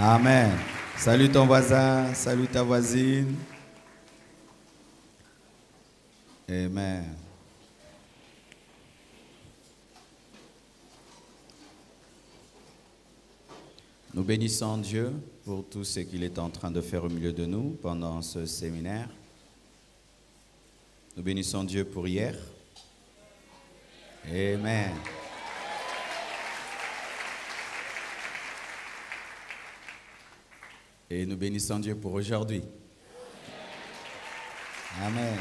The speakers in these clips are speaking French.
Amen. Salut ton voisin, salut ta voisine. Amen. Nous bénissons Dieu pour tout ce qu'il est en train de faire au milieu de nous pendant ce séminaire. Nous bénissons Dieu pour hier. Amen. Et nous bénissons Dieu pour aujourd'hui. Amen.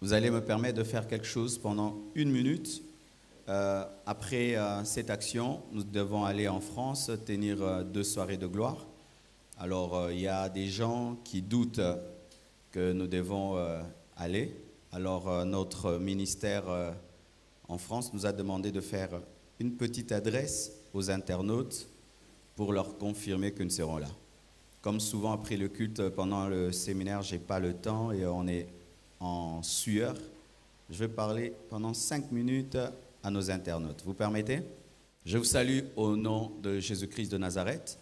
Vous allez me permettre de faire quelque chose pendant 1 minute. Après cette action, nous devons aller en France tenir 2 soirées de gloire. Alors, il y a des gens qui doutent que nous devons aller. Alors, notre ministère en France nous a demandé de faire une petite adresse aux internautes pour leur confirmer que nous serons là. Comme souvent après le culte, pendant le séminaire, je n'ai pas le temps et on est en sueur. Je vais parler pendant 5 minutes à nos internautes. Vous permettez? Je vous salue au nom de Jésus-Christ de Nazareth.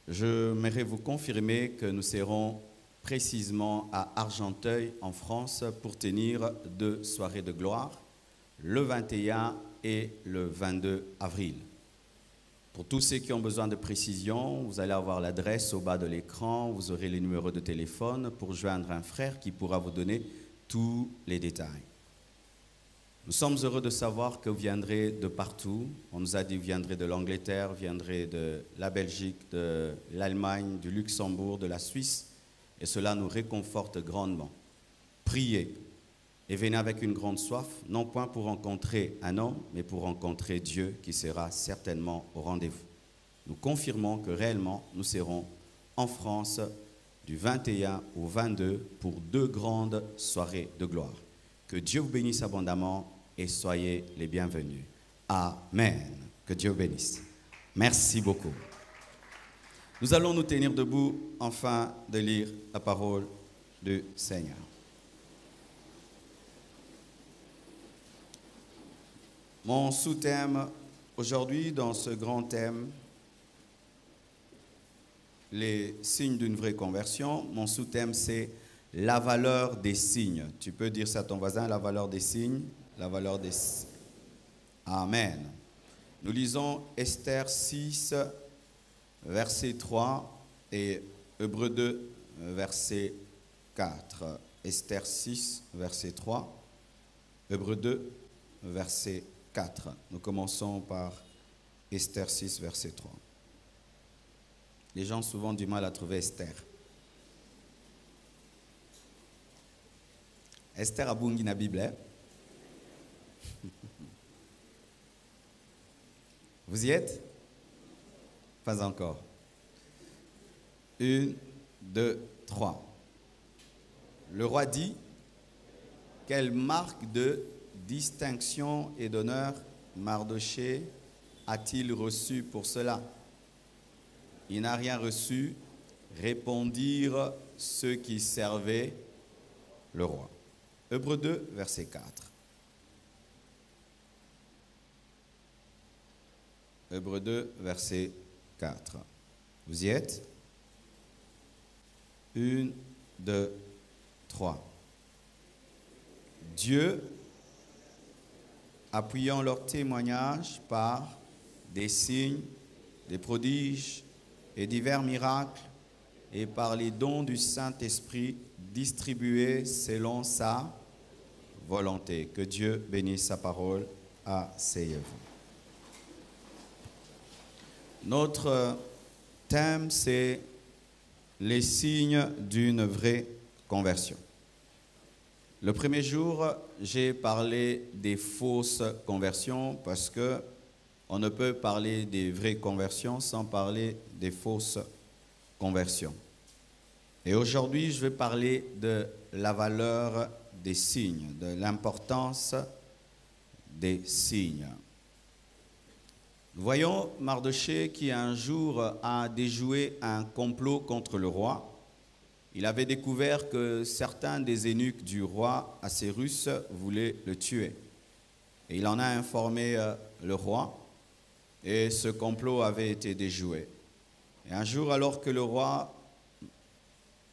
J'aimerais vous confirmer que nous serons précisément à Argenteuil, en France, pour tenir 2 soirées de gloire, le 21 et le 22 avril. Pour tous ceux qui ont besoin de précision, vous allez avoir l'adresse au bas de l'écran, vous aurez les numéros de téléphone pour joindre un frère qui pourra vous donner tous les détails. Nous sommes heureux de savoir que vous viendrez de partout. On nous a dit que vous viendrez de l'Angleterre, vous viendrez de la Belgique, de l'Allemagne, du Luxembourg, de la Suisse, et cela nous réconforte grandement. Priez. Et venez avec une grande soif, non point pour rencontrer un homme, mais pour rencontrer Dieu qui sera certainement au rendez-vous. Nous confirmons que réellement, nous serons en France du 21 au 22 pour 2 grandes soirées de gloire. Que Dieu vous bénisse abondamment et soyez les bienvenus. Amen. Que Dieu vous bénisse. Merci beaucoup. Nous allons nous tenir debout afin de lire la parole du Seigneur. Mon sous-thème aujourd'hui, dans ce grand thème, les signes d'une vraie conversion, mon sous-thème c'est la valeur des signes. Tu peux dire ça à ton voisin, la valeur des signes, la valeur des signes. Amen. Nous lisons Esther 6, verset 3 et Hébreux 2, verset 4. Esther 6, verset 3, Hébreux 2, verset 4. Nous commençons par Esther 6, verset 3. Les gens ont souvent du mal à trouver Esther. Esther a bungi na Bible. Hein? Vous y êtes? Pas encore. 1, 2, 3. Le roi dit, quelle marque de distinction et d'honneur Mardochée a-t-il reçu pour cela? Il n'a rien reçu, répondirent ceux qui servaient le roi. Hébreux 2, verset 4. Hébreux 2, verset 4. Vous y êtes? 1, 2, 3. Dieu, appuyant leur témoignage par des signes, des prodiges et divers miracles, et par les dons du Saint-Esprit distribués selon sa volonté. Que Dieu bénisse sa parole. Asseyez-vous. Notre thème, c'est les signes d'une vraie conversion. Le premier jour, j'ai parlé des fausses conversions parce que on ne peut parler des vraies conversions sans parler des fausses conversions. Et aujourd'hui, je vais parler de la valeur des signes, de l'importance des signes. Nous voyons Mardochée qui un jour a déjoué un complot contre le roi. Il avait découvert que certains des eunuques du roi Assuérus voulaient le tuer. Et il en a informé le roi et ce complot avait été déjoué. Et un jour, alors que le roi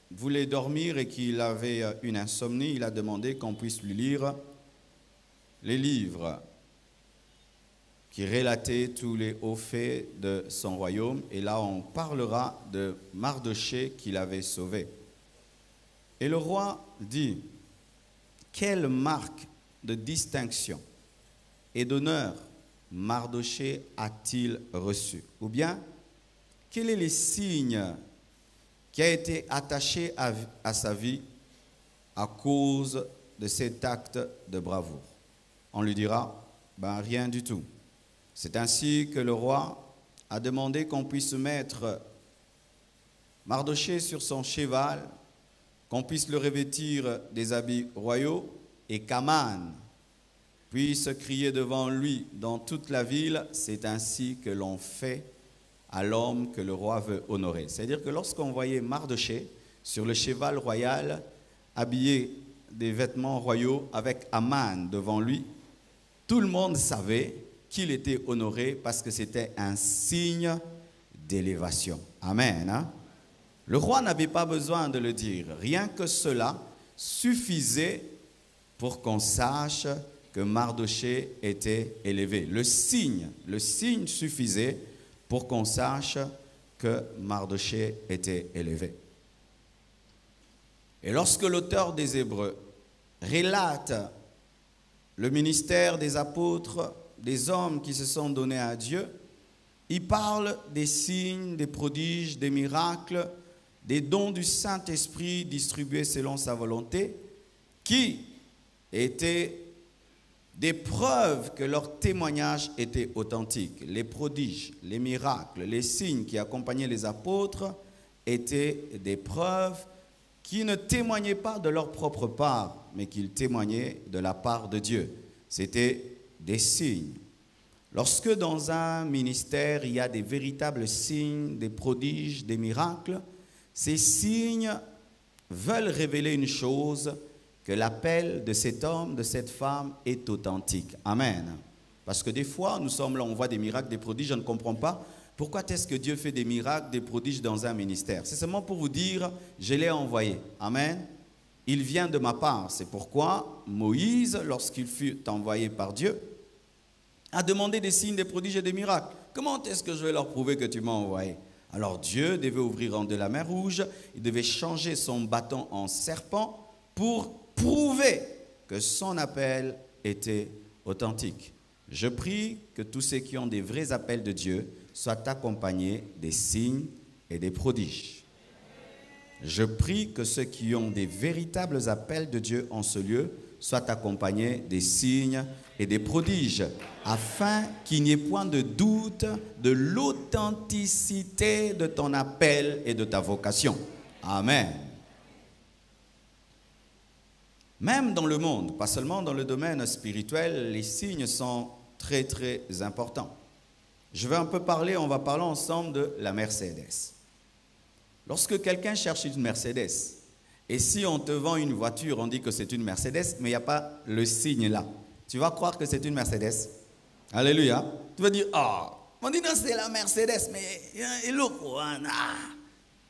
voulait dormir et qu'il avait une insomnie, il a demandé qu'on puisse lui lire les livres qui relataient tous les hauts faits de son royaume. Et là, on parlera de Mardochée qu'il avait sauvé. Et le roi dit, quelle marque de distinction et d'honneur Mardochée a-t-il reçu? Ou bien, quel est le signe qui a été attaché à sa vie à cause de cet acte de bravoure? On lui dira, rien du tout. C'est ainsi que le roi a demandé qu'on puisse mettre Mardochée sur son cheval, qu'on puisse le revêtir des habits royaux et qu'Aman puisse crier devant lui dans toute la ville. C'est ainsi que l'on fait à l'homme que le roi veut honorer. C'est-à-dire que lorsqu'on voyait Mardochée sur le cheval royal, habillé des vêtements royaux avec Aman devant lui, tout le monde savait qu'il était honoré parce que c'était un signe d'élévation. Amen. Hein? Le roi n'avait pas besoin de le dire. Rien que cela suffisait pour qu'on sache que Mardochée était élevé. Le signe suffisait pour qu'on sache que Mardochée était élevé. Et lorsque l'auteur des Hébreux relate le ministère des apôtres, des hommes qui se sont donnés à Dieu, il parle des signes, des prodiges, des miracles, des dons du Saint-Esprit distribués selon sa volonté, qui étaient des preuves que leur témoignage était authentique. Les prodiges, les miracles, les signes qui accompagnaient les apôtres étaient des preuves qui ne témoignaient pas de leur propre part, mais qu'ils témoignaient de la part de Dieu. C'était des signes. Lorsque dans un ministère, il y a des véritables signes, des prodiges, des miracles, ces signes veulent révéler une chose, que l'appel de cet homme, de cette femme est authentique. Amen. Parce que des fois, nous sommes là, on voit des miracles, des prodiges, je ne comprends pas. Pourquoi est-ce que Dieu fait des miracles, des prodiges dans un ministère? C'est seulement pour vous dire, je l'ai envoyé. Amen. Il vient de ma part. C'est pourquoi Moïse, lorsqu'il fut envoyé par Dieu, a demandé des signes, des prodiges et des miracles. Comment est-ce que je vais leur prouver que tu m'as envoyé? Alors Dieu devait ouvrir de la mer Rouge, il devait changer son bâton en serpent pour prouver que son appel était authentique. Je prie que tous ceux qui ont des vrais appels de Dieu soient accompagnés des signes et des prodiges. Je prie que ceux qui ont des véritables appels de Dieu en ce lieu soient accompagnés des signes et des prodiges, afin qu'il n'y ait point de doute de l'authenticité de ton appel et de ta vocation. Amen. Même dans le monde, pas seulement dans le domaine spirituel, les signes sont très très importants. Je vais un peu parler, on va parler ensemble de la Mercedes. Lorsque quelqu'un cherche une Mercedes, et si on te vend une voiture, on dit que c'est une Mercedes, mais il n'y a pas le signe là, tu vas croire que c'est une Mercedes. Alléluia. Tu vas dire, on dit non, c'est la Mercedes, mais il est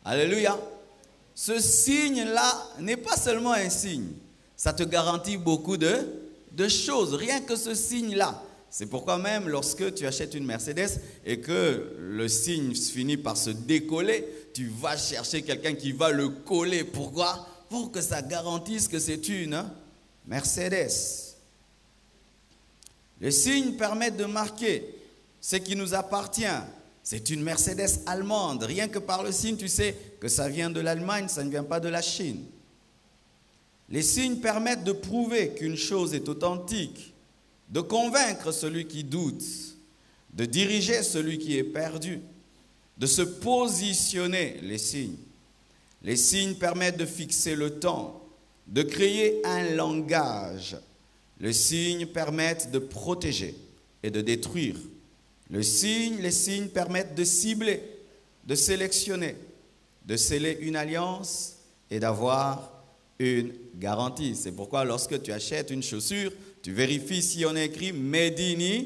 Alléluia. Ce signe-là n'est pas seulement un signe. Ça te garantit beaucoup de choses, rien que ce signe-là. C'est pourquoi même lorsque tu achètes une Mercedes et que le signe finit par se décoller, tu vas chercher quelqu'un qui va le coller. Pourquoi? Pour que ça garantisse que c'est une Mercedes. Les signes permettent de marquer ce qui nous appartient. C'est une Mercedes allemande. Rien que par le signe, tu sais que ça vient de l'Allemagne, ça ne vient pas de la Chine. Les signes permettent de prouver qu'une chose est authentique, de convaincre celui qui doute, de diriger celui qui est perdu, de se positionner, les signes. Les signes permettent de fixer le temps, de créer un langage. Les signes permettent de protéger et de détruire. Les signes permettent de cibler, de sélectionner, de sceller une alliance et d'avoir une garantie. C'est pourquoi lorsque tu achètes une chaussure, tu vérifies si on a écrit Made in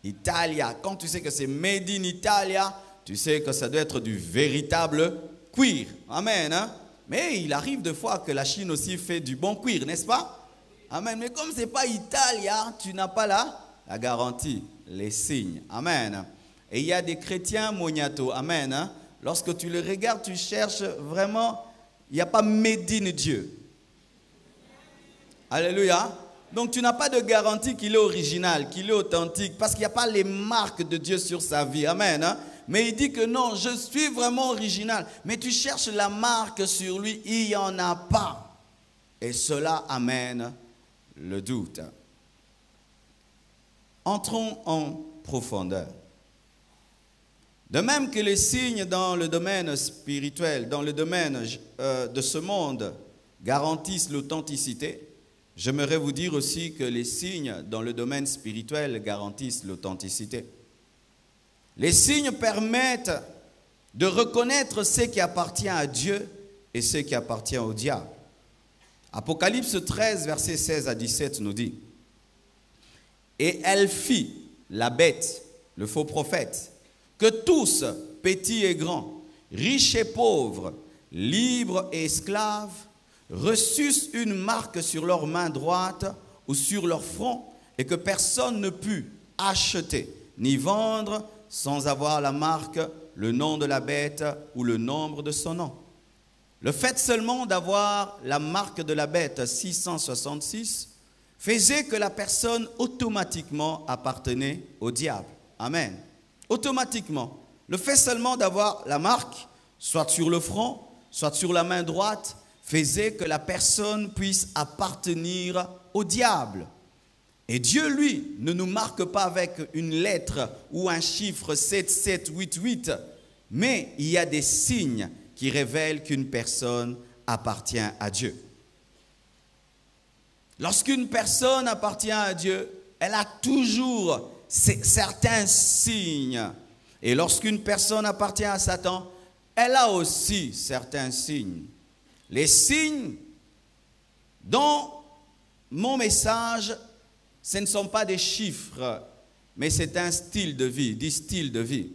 Italia. Quand tu sais que c'est Made in Italia, tu sais que ça doit être du véritable cuir. Amen. Hein? Mais il arrive des fois que la Chine aussi fait du bon cuir, n'est-ce pas? Amen. Mais comme ce n'est pas Italia, tu n'as pas la garantie, les signes. Amen. Et il y a des chrétiens moniato. Amen. Hein? Lorsque tu le regardes, tu cherches vraiment, il n'y a pas Made in Dieu. Alléluia. Donc tu n'as pas de garantie qu'il est original, qu'il est authentique, parce qu'il n'y a pas les marques de Dieu sur sa vie. Amen. Hein? Mais il dit que non, je suis vraiment original. Mais tu cherches la marque sur lui, il n'y en a pas. Et cela amène le doute. Entrons en profondeur. De même que les signes dans le domaine spirituel, dans le domaine de ce monde, garantissent l'authenticité, j'aimerais vous dire aussi que les signes dans le domaine spirituel garantissent l'authenticité. Les signes permettent de reconnaître ce qui appartient à Dieu et ce qui appartient au diable. Apocalypse 13, versets 16 à 17 nous dit: « Et elle fit, la bête, le faux prophète, que tous, petits et grands, riches et pauvres, libres et esclaves, reçussent une marque sur leur main droite ou sur leur front, et que personne ne put acheter ni vendre sans avoir la marque, le nom de la bête ou le nombre de son nom. » Le fait seulement d'avoir la marque de la bête 666 faisait que la personne automatiquement appartenait au diable. Amen. Automatiquement. Le fait seulement d'avoir la marque, soit sur le front, soit sur la main droite, faisait que la personne puisse appartenir au diable. Et Dieu, lui, ne nous marque pas avec une lettre ou un chiffre 7788, mais il y a des signes qui révèlent qu'une personne appartient à Dieu. Lorsqu'une personne appartient à Dieu, elle a toujours certains signes. Et lorsqu'une personne appartient à Satan, elle a aussi certains signes. Les signes dans mon message, ce ne sont pas des chiffres, mais c'est un style de vie, des styles de vie.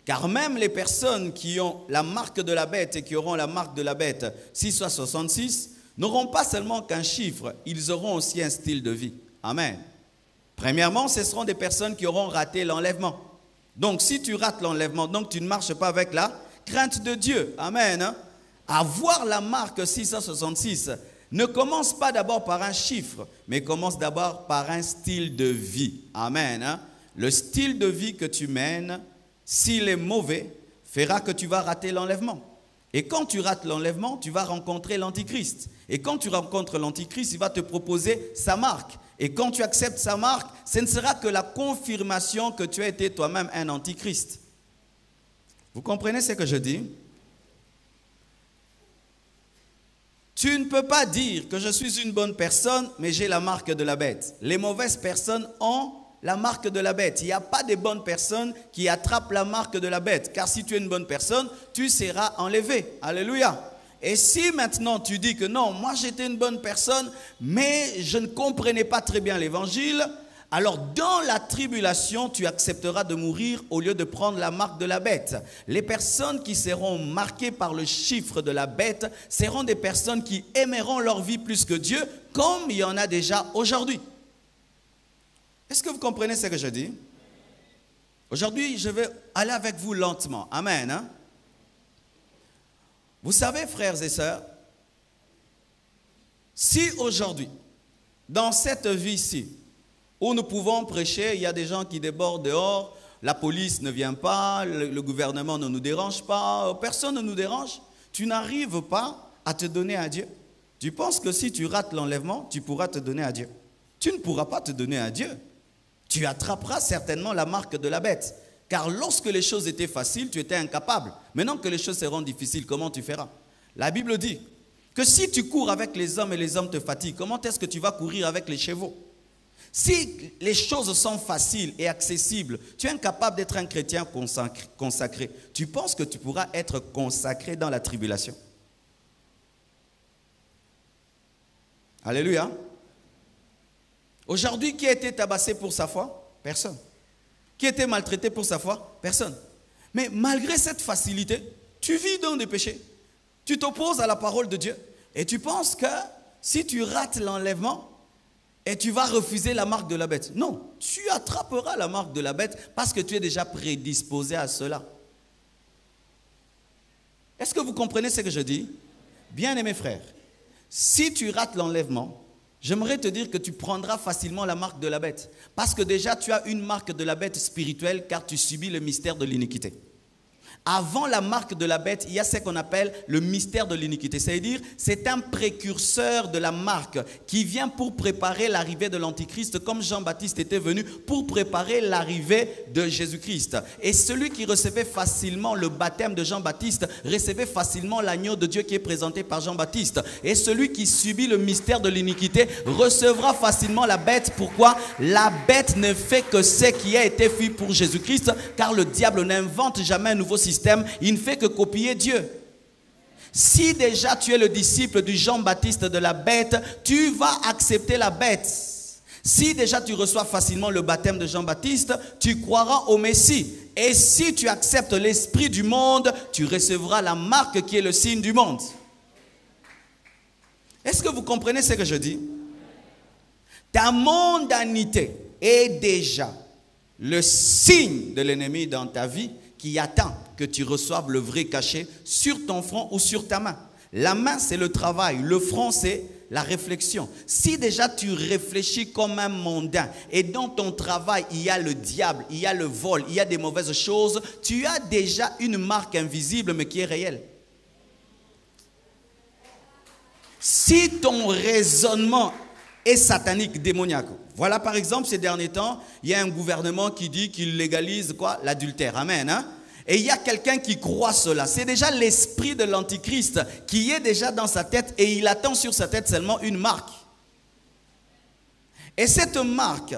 Car même les personnes qui ont la marque de la bête et qui auront la marque de la bête 666 n'auront pas seulement qu'un chiffre, ils auront aussi un style de vie. Amen. Premièrement, ce seront des personnes qui auront raté l'enlèvement. Donc si tu rates l'enlèvement, donc tu ne marches pas avec la crainte de Dieu. Amen. Avoir la marque 666 ne commence pas d'abord par un chiffre, mais commence d'abord par un style de vie. Amen. Le style de vie que tu mènes, s'il est mauvais, fera que tu vas rater l'enlèvement. Et quand tu rates l'enlèvement, tu vas rencontrer l'Antichrist. Et quand tu rencontres l'Antichrist, il va te proposer sa marque. Et quand tu acceptes sa marque, ce ne sera que la confirmation que tu as été toi-même un Antichrist. Vous comprenez ce que je dis? Tu ne peux pas dire que je suis une bonne personne, mais j'ai la marque de la bête. Les mauvaises personnes ont la marque de la bête. Il n'y a pas de bonnes personnes qui attrapent la marque de la bête. Car si tu es une bonne personne, tu seras enlevé. Alléluia. Et si maintenant tu dis que non, moi j'étais une bonne personne, mais je ne comprenais pas très bien l'évangile, alors dans la tribulation, tu accepteras de mourir au lieu de prendre la marque de la bête. Les personnes qui seront marquées par le chiffre de la bête seront des personnes qui aimeront leur vie plus que Dieu, comme il y en a déjà aujourd'hui. Est-ce que vous comprenez ce que je dis? Aujourd'hui, je vais aller avec vous lentement. Amen. Hein? Vous savez, frères et sœurs, si aujourd'hui, dans cette vie-ci, où nous pouvons prêcher, il y a des gens qui débordent dehors, la police ne vient pas, le gouvernement ne nous dérange pas, personne ne nous dérange, tu n'arrives pas à te donner à Dieu. Tu penses que si tu rates l'enlèvement, tu pourras te donner à Dieu. Tu ne pourras pas te donner à Dieu. Tu attraperas certainement la marque de la bête. Car lorsque les choses étaient faciles, tu étais incapable. Maintenant que les choses seront difficiles, comment tu feras? La Bible dit que si tu cours avec les hommes et les hommes te fatiguent, comment est-ce que tu vas courir avec les chevaux? Si les choses sont faciles et accessibles, tu es incapable d'être un chrétien consacré. Tu penses que tu pourras être consacré dans la tribulation? Alléluia. Aujourd'hui, qui a été tabassé pour sa foi? Personne. Qui a été maltraité pour sa foi? Personne. Mais malgré cette facilité, tu vis dans des péchés. Tu t'opposes à la parole de Dieu. Et tu penses que si tu rates l'enlèvement, et tu vas refuser la marque de la bête. Non, tu attraperas la marque de la bête parce que tu es déjà prédisposé à cela. Est-ce que vous comprenez ce que je dis? Bien-aimés frères, si tu rates l'enlèvement, j'aimerais te dire que tu prendras facilement la marque de la bête. Parce que déjà, tu as une marque de la bête spirituelle car tu subis le mystère de l'iniquité. Avant la marque de la bête, il y a ce qu'on appelle le mystère de l'iniquité. C'est-à-dire, c'est un précurseur de la marque qui vient pour préparer l'arrivée de l'Antichrist, comme Jean-Baptiste était venu pour préparer l'arrivée de Jésus-Christ. Et celui qui recevait facilement le baptême de Jean-Baptiste recevait facilement l'agneau de Dieu qui est présenté par Jean-Baptiste. Et celui qui subit le mystère de l'iniquité recevra facilement la bête. Pourquoi? La bête ne fait que ce qui a été fait pour Jésus-Christ, car le diable n'invente jamais un nouveau système. Il ne fait que copier Dieu. Si déjà tu es le disciple du Jean-Baptiste de la bête, tu vas accepter la bête. Si déjà tu reçois facilement le baptême de Jean-Baptiste, tu croiras au Messie. Et si tu acceptes l'esprit du monde, tu recevras la marque qui est le signe du monde. Est-ce que vous comprenez ce que je dis? Ta mondanité est déjà le signe de l'ennemi dans ta vie qui attend que tu reçoives le vrai cachet sur ton front ou sur ta main. La main, c'est le travail. Le front, c'est la réflexion. Si déjà tu réfléchis comme un mondain et dans ton travail, il y a le diable, il y a le vol, il y a des mauvaises choses, tu as déjà une marque invisible mais qui est réelle. Si ton raisonnement est satanique, démoniaque, voilà par exemple ces derniers temps, il y a un gouvernement qui dit qu'il légalise quoi? L'adultère. Amen. Hein? Et il y a quelqu'un qui croit cela. C'est déjà l'esprit de l'antichrist qui est déjà dans sa tête et il attend sur sa tête seulement une marque. Et cette marque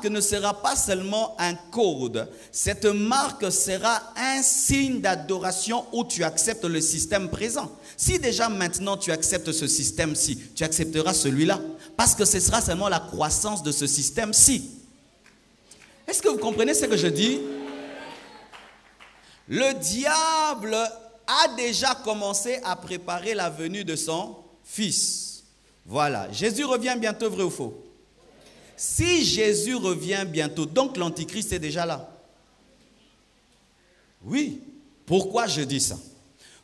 ne sera pas seulement un code. Cette marque sera un signe d'adoration où tu acceptes le système présent. Si déjà maintenant tu acceptes ce système-ci, tu accepteras celui-là. Parce que ce sera seulement la croissance de ce système-ci. Est-ce que vous comprenez ce que je dis? Le diable a déjà commencé à préparer la venue de son fils. Voilà. Jésus revient bientôt, vrai ou faux? Si Jésus revient bientôt, donc l'Antichrist est déjà là. Oui. Pourquoi je dis ça?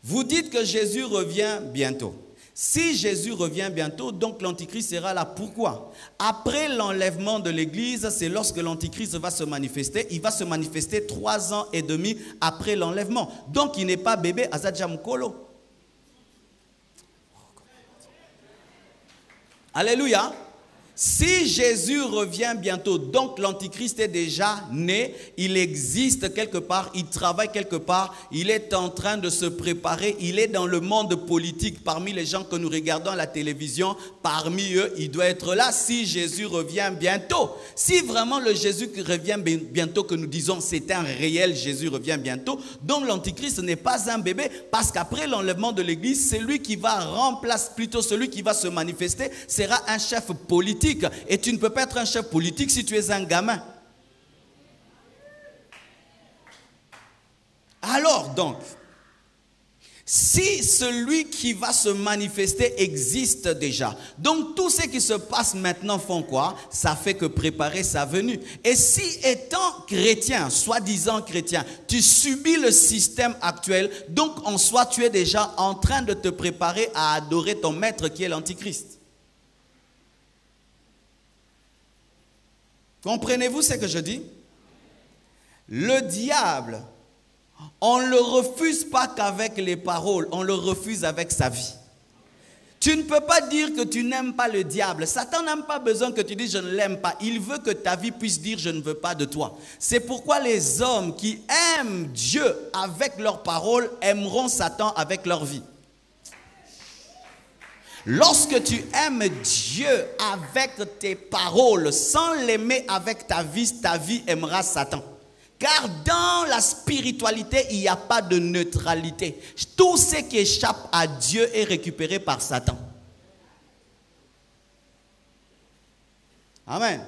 Vous dites que Jésus revient bientôt. Si Jésus revient bientôt, donc l'Antichrist sera là. Pourquoi? Après l'enlèvement de l'Église, c'est lorsque l'Antichrist va se manifester. Il va se manifester 3 ans et demi après l'enlèvement. Donc il n'est pas bébé Azadja Mukolo. Alléluia. Si Jésus revient bientôt, donc l'Antichrist est déjà né, il existe quelque part, il travaille quelque part, il est en train de se préparer, il est dans le monde politique, parmi les gens que nous regardons à la télévision, parmi eux, il doit être là si Jésus revient bientôt. Si vraiment le Jésus qui revient bientôt que nous disons c'est un réel Jésus revient bientôt, donc l'Antichrist n'est pas un bébé, parce qu'après l'enlèvement de l'Église, celui qui va remplacer, plutôt celui qui va se manifester, sera un chef politique. Et tu ne peux pas être un chef politique si tu es un gamin. Alors donc, si celui qui va se manifester existe déjà, donc tout ce qui se passe maintenant font quoi? Ça fait que préparer sa venue. Et si étant chrétien, soi-disant chrétien, tu subis le système actuel, donc en soi tu es déjà en train de te préparer à adorer ton maître qui est l'Antichrist. Comprenez-vous ce que je dis? Le diable, on ne le refuse pas qu'avec les paroles, on le refuse avec sa vie. Tu ne peux pas dire que tu n'aimes pas le diable. Satan n'a pas besoin que tu dises je ne l'aime pas. Il veut que ta vie puisse dire je ne veux pas de toi. C'est pourquoi les hommes qui aiment Dieu avec leurs paroles aimeront Satan avec leur vie. Lorsque tu aimes Dieu avec tes paroles sans l'aimer avec ta vie aimera Satan. Car dans la spiritualité, il n'y a pas de neutralité. Tout ce qui échappe à Dieu est récupéré par Satan. Amen.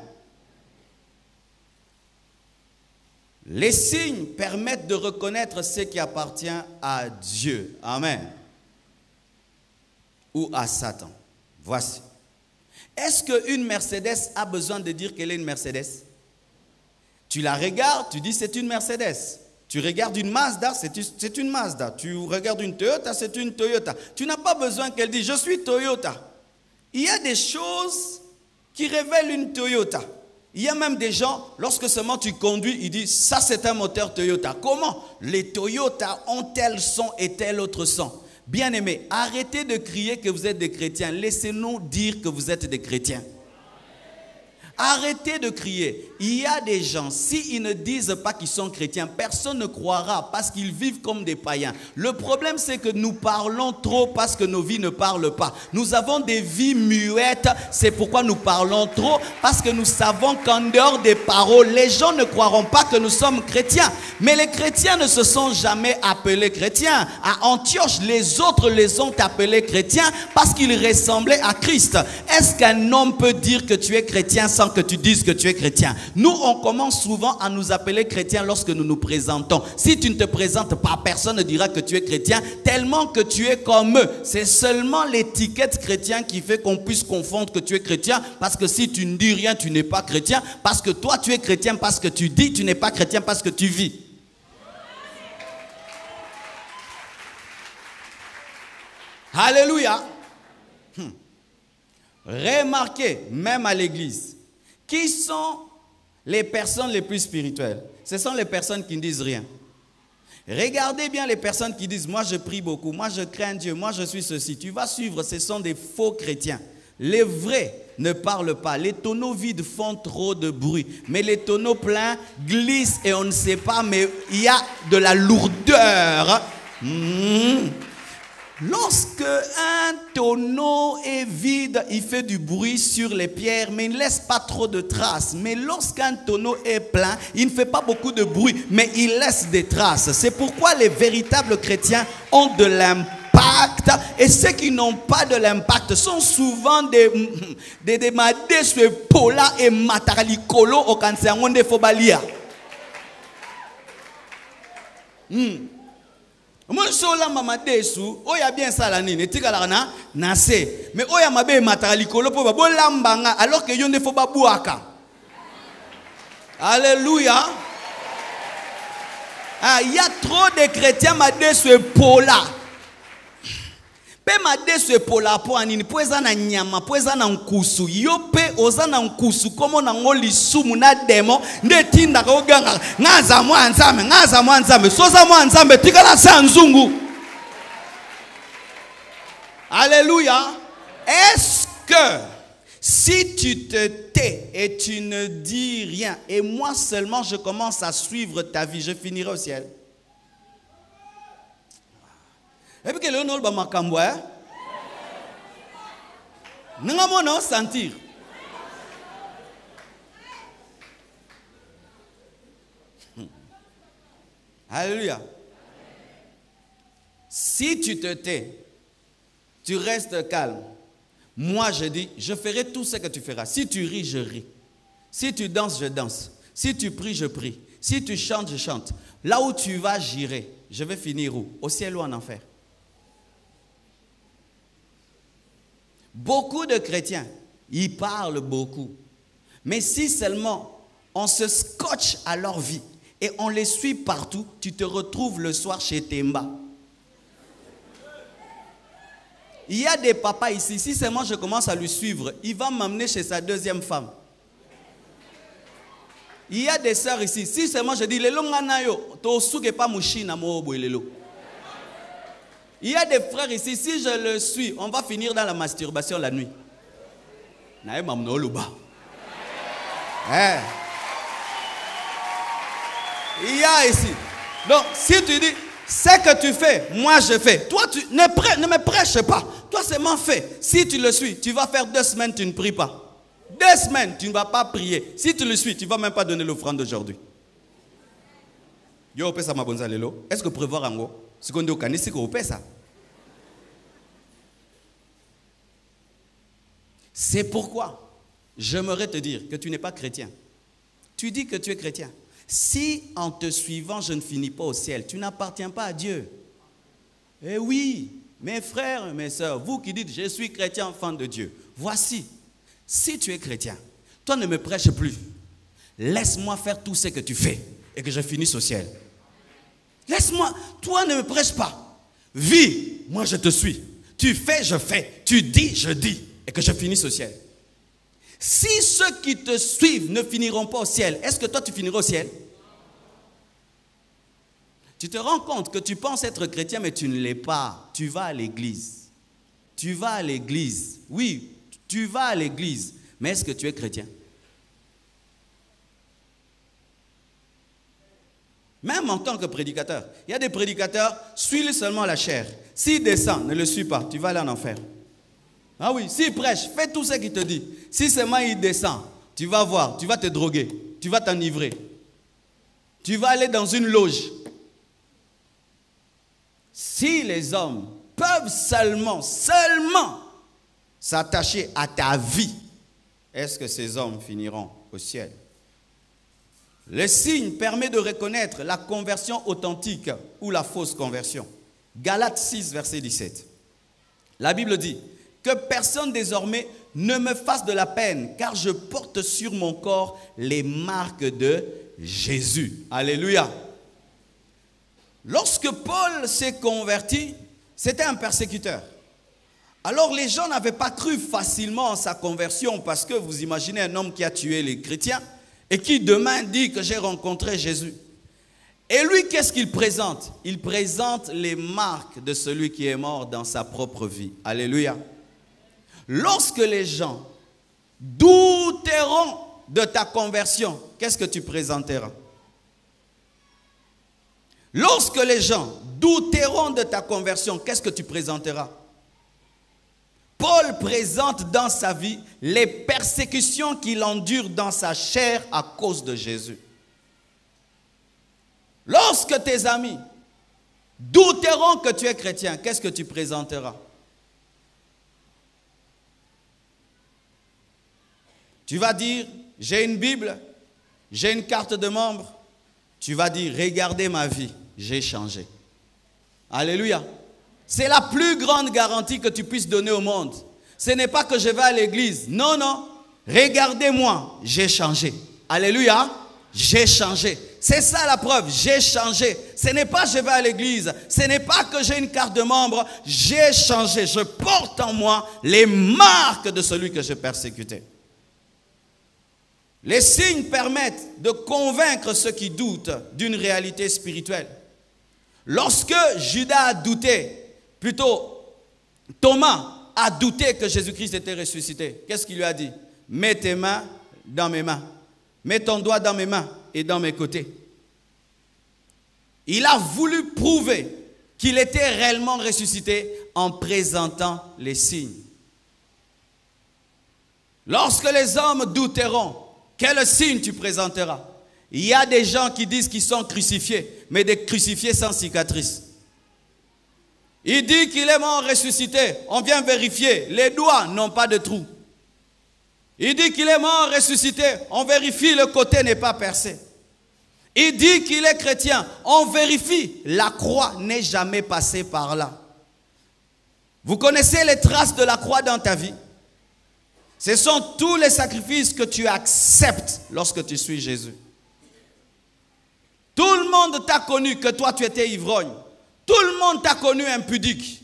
Les signes permettent de reconnaître ce qui appartient à Dieu. Amen. Ou à Satan. Voici. Est-ce qu'une Mercedes a besoin de dire qu'elle est une Mercedes? Tu la regardes, tu dis c'est une Mercedes. Tu regardes une Mazda, c'est une Mazda. Tu regardes une Toyota, c'est une Toyota. Tu n'as pas besoin qu'elle dise je suis Toyota. Il y a des choses qui révèlent une Toyota. Il y a même des gens, lorsque seulement tu conduis, ils disent ça c'est un moteur Toyota. Comment? Les Toyota ont tel son et tel autre son. Bien-aimés, arrêtez de crier que vous êtes des chrétiens. Laissez-nous dire que vous êtes des chrétiens. Arrêtez de crier. Il y a des gens, s'ils ne disent pas qu'ils sont chrétiens, personne ne croira parce qu'ils vivent comme des païens. Le problème, c'est que nous parlons trop parce que nos vies ne parlent pas. Nous avons des vies muettes, c'est pourquoi nous parlons trop, parce que nous savons qu'en dehors des paroles, les gens ne croiront pas que nous sommes chrétiens. Mais les chrétiens ne se sont jamais appelés chrétiens. À Antioche, les autres les ont appelés chrétiens parce qu'ils ressemblaient à Christ. Est-ce qu'un homme peut dire que tu es chrétien sans que tu dises que tu es chrétien? Nous, on commence souvent à nous appeler chrétiens lorsque nous nous présentons. Si tu ne te présentes pas, personne ne dira que tu es chrétien, tellement que tu es comme eux. C'est seulement l'étiquette chrétien qui fait qu'on puisse confondre que tu es chrétien, parce que si tu ne dis rien, tu n'es pas chrétien, parce que toi, tu es chrétien parce que tu dis, tu n'es pas chrétien parce que tu vis. Alléluia. Remarquez, même à l'église, qui sont les personnes les plus spirituelles? Ce sont les personnes qui ne disent rien. Regardez bien les personnes qui disent, moi je prie beaucoup, moi je crains Dieu, moi je suis ceci. Tu vas suivre, ce sont des faux chrétiens. Les vrais ne parlent pas. Les tonneaux vides font trop de bruit. Mais les tonneaux pleins glissent et on ne sait pas, mais il y a de la lourdeur. Lorsque un tonneau est vide, il fait du bruit sur les pierres, mais il ne laisse pas trop de traces. Mais lorsqu'un tonneau est plein, il ne fait pas beaucoup de bruit, mais il laisse des traces. C'est pourquoi les véritables chrétiens ont de l'impact. Et ceux qui n'ont pas de l'impact sont souvent des madeswe pola et matalikolo au kanseangonde fobalia. Moi sola mama desu oya bien sala nini etikala na se mais oya mabe matala likolo po bolambanga alors que yonde fo babuaka. Alléluia. Ah, il y a trop de chrétiens madeswe pola. Pe madeswe pola po anini po eza na nyama po eza na nkusu yo pe oza na nkusu komo na ngoli sumu na demo nde tinda ka oganga ngaza mwanzame soza mwanzame tikala sa nzungu. Alléluia. Est-ce que si tu te tais et tu ne dis rien et moi seulement je commence à suivre ta vie, je finirai au ciel? Et puis que le nom ba makambo hein? N'engamo non sentir. Alléluia. Si tu te tais, tu restes calme. Moi je dis, je ferai tout ce que tu feras. Si tu ris, je ris. Si tu danses, je danse. Si tu pries, je prie. Si tu chantes, je chante. Là où tu vas, j'irai. Je vais finir où? Au ciel ou en enfer? Beaucoup de chrétiens, ils parlent beaucoup. Mais si seulement on se scotche à leur vie et on les suit partout, tu te retrouves le soir chez Temba. Il y a des papas ici, si seulement je commence à lui suivre, il va m'amener chez sa deuxième femme. Il y a des sœurs ici, si seulement je dis, lelo nganayo, to suke pa mushina mo bo lelo. Il y a des frères ici, si je le suis, on va finir dans la masturbation la nuit. Il y a ici. Donc, si tu dis, c'est que tu fais, moi je fais. Toi, ne me prêche pas. Toi seulement fais. Si tu le suis, tu vas faire 2 semaines, tu ne pries pas. 2 semaines, tu ne vas pas prier. Si tu le suis, tu ne vas même pas donner l'offrande d'aujourd'hui. Yo, pesa mabonza lelo. Est-ce que prévoir en haut? Ce qu'on dit au canis, c'est qu'on ça. C'est pourquoi j'aimerais te dire que tu n'es pas chrétien. Tu dis que tu es chrétien. Si en te suivant, je ne finis pas au ciel, tu n'appartiens pas à Dieu. Eh oui, mes frères, mes sœurs, vous qui dites, je suis chrétien, enfant de Dieu. Voici, si tu es chrétien, toi ne me prêche plus. Laisse-moi faire tout ce que tu fais et que je finisse au ciel. Laisse-moi, toi ne me prêche pas. Vis, moi je te suis. Tu fais, je fais. Tu dis, je dis. Et que je finisse au ciel. Si ceux qui te suivent ne finiront pas au ciel, est-ce que toi tu finiras au ciel? Tu te rends compte que tu penses être chrétien, mais tu ne l'es pas. Tu vas à l'église. Tu vas à l'église. Oui, tu vas à l'église. Mais est-ce que tu es chrétien? Même en tant que prédicateur. Il y a des prédicateurs, suis-le seulement la chair. S'il descend, ne le suis pas. Tu vas aller en enfer. Ah oui, s'il prêche, fais tout ce qu'il te dit. Si seulement il descend, tu vas voir, tu vas te droguer, tu vas t'enivrer. Tu vas aller dans une loge. Si les hommes peuvent seulement s'attacher à ta vie, est-ce que ces hommes finiront au ciel? Le signe permet de reconnaître la conversion authentique ou la fausse conversion. Galates 6, verset 17. La Bible dit que personne désormais ne me fasse de la peine, car je porte sur mon corps les marques de Jésus. Alléluia. Lorsque Paul s'est converti, c'était un persécuteur. Alors les gens n'avaient pas cru facilement en sa conversion, parce que vous imaginez un homme qui a tué les chrétiens et qui demain dit que j'ai rencontré Jésus. Et lui, qu'est-ce qu'il présente? Il présente les marques de celui qui est mort dans sa propre vie. Alléluia. Lorsque les gens douteront de ta conversion, qu'est-ce que tu présenteras? Lorsque les gens douteront de ta conversion, qu'est-ce que tu présenteras? Paul présente dans sa vie les persécutions qu'il endure dans sa chair à cause de Jésus. Lorsque tes amis douteront que tu es chrétien, qu'est-ce que tu présenteras? Tu vas dire, j'ai une Bible, j'ai une carte de membre. Tu vas dire, regardez ma vie, j'ai changé. Alléluia. C'est la plus grande garantie que tu puisses donner au monde. Ce n'est pas que je vais à l'église. Non, non. Regardez-moi, j'ai changé. Alléluia. J'ai changé. C'est ça la preuve, j'ai changé. Ce n'est pas je vais à l'église. Ce n'est pas que j'ai une carte de membre. J'ai changé. Je porte en moi les marques de celui que je persécutais. Les signes permettent de convaincre ceux qui doutent d'une réalité spirituelle. Lorsque Judas a douté, plutôt Thomas a douté que Jésus-Christ était ressuscité, qu'est-ce qu'il lui a dit? Mets tes mains dans mes mains. Mets ton doigt dans mes mains et dans mes côtés. Il a voulu prouver qu'il était réellement ressuscité en présentant les signes. Lorsque les hommes douteront, quel signe tu présenteras? Il y a des gens qui disent qu'ils sont crucifiés, mais des crucifiés sans cicatrice. Il dit qu'il est mort ressuscité. On vient vérifier. Les doigts n'ont pas de trou. Il dit qu'il est mort ressuscité. On vérifie, le côté n'est pas percé. Il dit qu'il est chrétien. On vérifie, la croix n'est jamais passée par là. Vous connaissez les traces de la croix dans ta vie? Ce sont tous les sacrifices que tu acceptes lorsque tu suis Jésus. Tout le monde t'a connu que toi tu étais ivrogne. Tout le monde t'a connu impudique.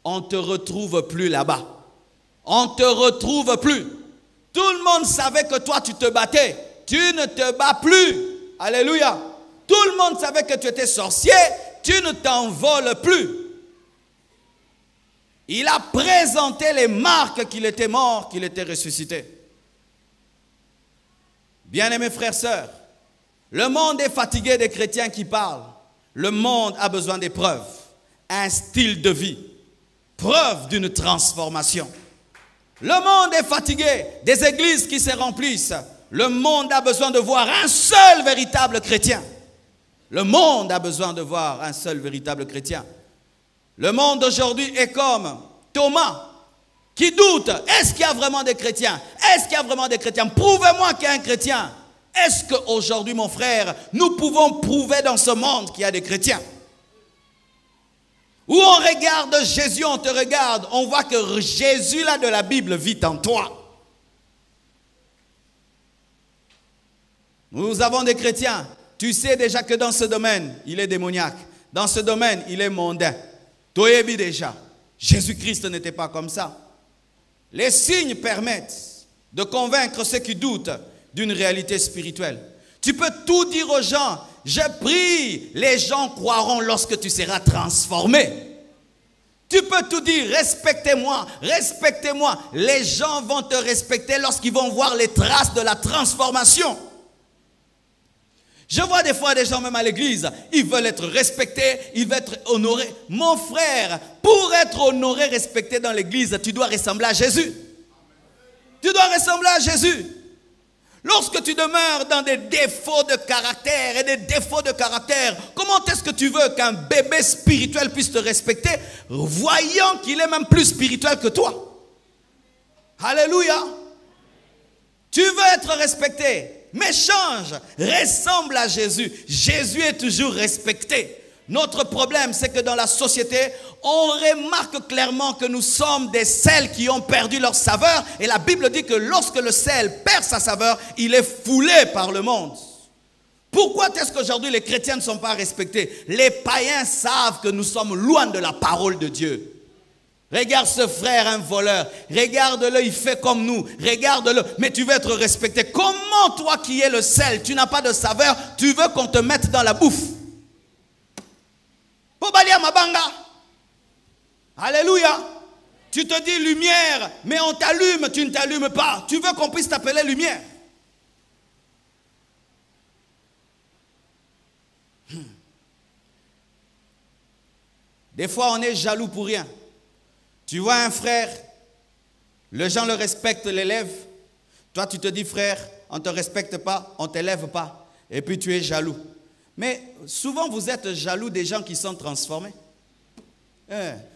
On ne te retrouve plus là-bas. On ne te retrouve plus. Tout le monde savait que toi tu te battais. Tu ne te bats plus. Alléluia. Tout le monde savait que tu étais sorcier. Tu ne t'envoles plus. Il a présenté les marques qu'il était mort, qu'il était ressuscité. Bien-aimés frères, sœurs, le monde est fatigué des chrétiens qui parlent. Le monde a besoin des preuves, un style de vie, preuve d'une transformation. Le monde est fatigué des églises qui se remplissent. Le monde a besoin de voir un seul véritable chrétien. Le monde a besoin de voir un seul véritable chrétien. Le monde d'aujourd'hui est comme Thomas qui doute. Est-ce qu'il y a vraiment des chrétiens? Est-ce qu'il y a vraiment des chrétiens? Prouvez-moi qu'il y a un chrétien. Est-ce qu'aujourd'hui, mon frère, nous pouvons prouver dans ce monde qu'il y a des chrétiens? Où on regarde Jésus, on te regarde, on voit que Jésus là de la Bible vit en toi. Nous avons des chrétiens. Tu sais déjà que dans ce domaine, il est démoniaque. Dans ce domaine, il est mondain. Toyebi déjà. Jésus-Christ n'était pas comme ça. Les signes permettent de convaincre ceux qui doutent d'une réalité spirituelle. Tu peux tout dire aux gens. Je prie, les gens croiront lorsque tu seras transformé. Tu peux tout dire, respectez-moi, respectez-moi. Les gens vont te respecter lorsqu'ils vont voir les traces de la transformation. Je vois des fois des gens même à l'église, ils veulent être respectés, ils veulent être honorés. Mon frère, pour être honoré, respecté dans l'église, tu dois ressembler à Jésus. Tu dois ressembler à Jésus. Lorsque tu demeures dans des défauts de caractère et des défauts de caractère, comment est-ce que tu veux qu'un bébé spirituel puisse te respecter, voyant qu'il est même plus spirituel que toi? Alléluia. Tu veux être respecté, mais change, ressemble à Jésus. Jésus est toujours respecté. Notre problème, c'est que dans la société, on remarque clairement que nous sommes des sels qui ont perdu leur saveur. Et la Bible dit que lorsque le sel perd sa saveur, il est foulé par le monde. Pourquoi est-ce qu'aujourd'hui les chrétiens ne sont pas respectés? Les païens savent que nous sommes loin de la parole de Dieu. Regarde ce frère, un voleur. Regarde-le, il fait comme nous. Regarde-le, mais tu veux être respecté. Comment toi qui es le sel, tu n'as pas de saveur, tu veux qu'on te mette dans la bouffe? Alléluia. Tu te dis lumière, mais on t'allume, tu ne t'allumes pas. Tu veux qu'on puisse t'appeler lumière. Des fois, on est jaloux pour rien. Tu vois un frère, les gens le respectent, l'élèvent. Toi, tu te dis, frère, on ne te respecte pas, on ne t'élève pas. Et puis, tu es jaloux. Mais souvent, vous êtes jaloux des gens qui sont transformés.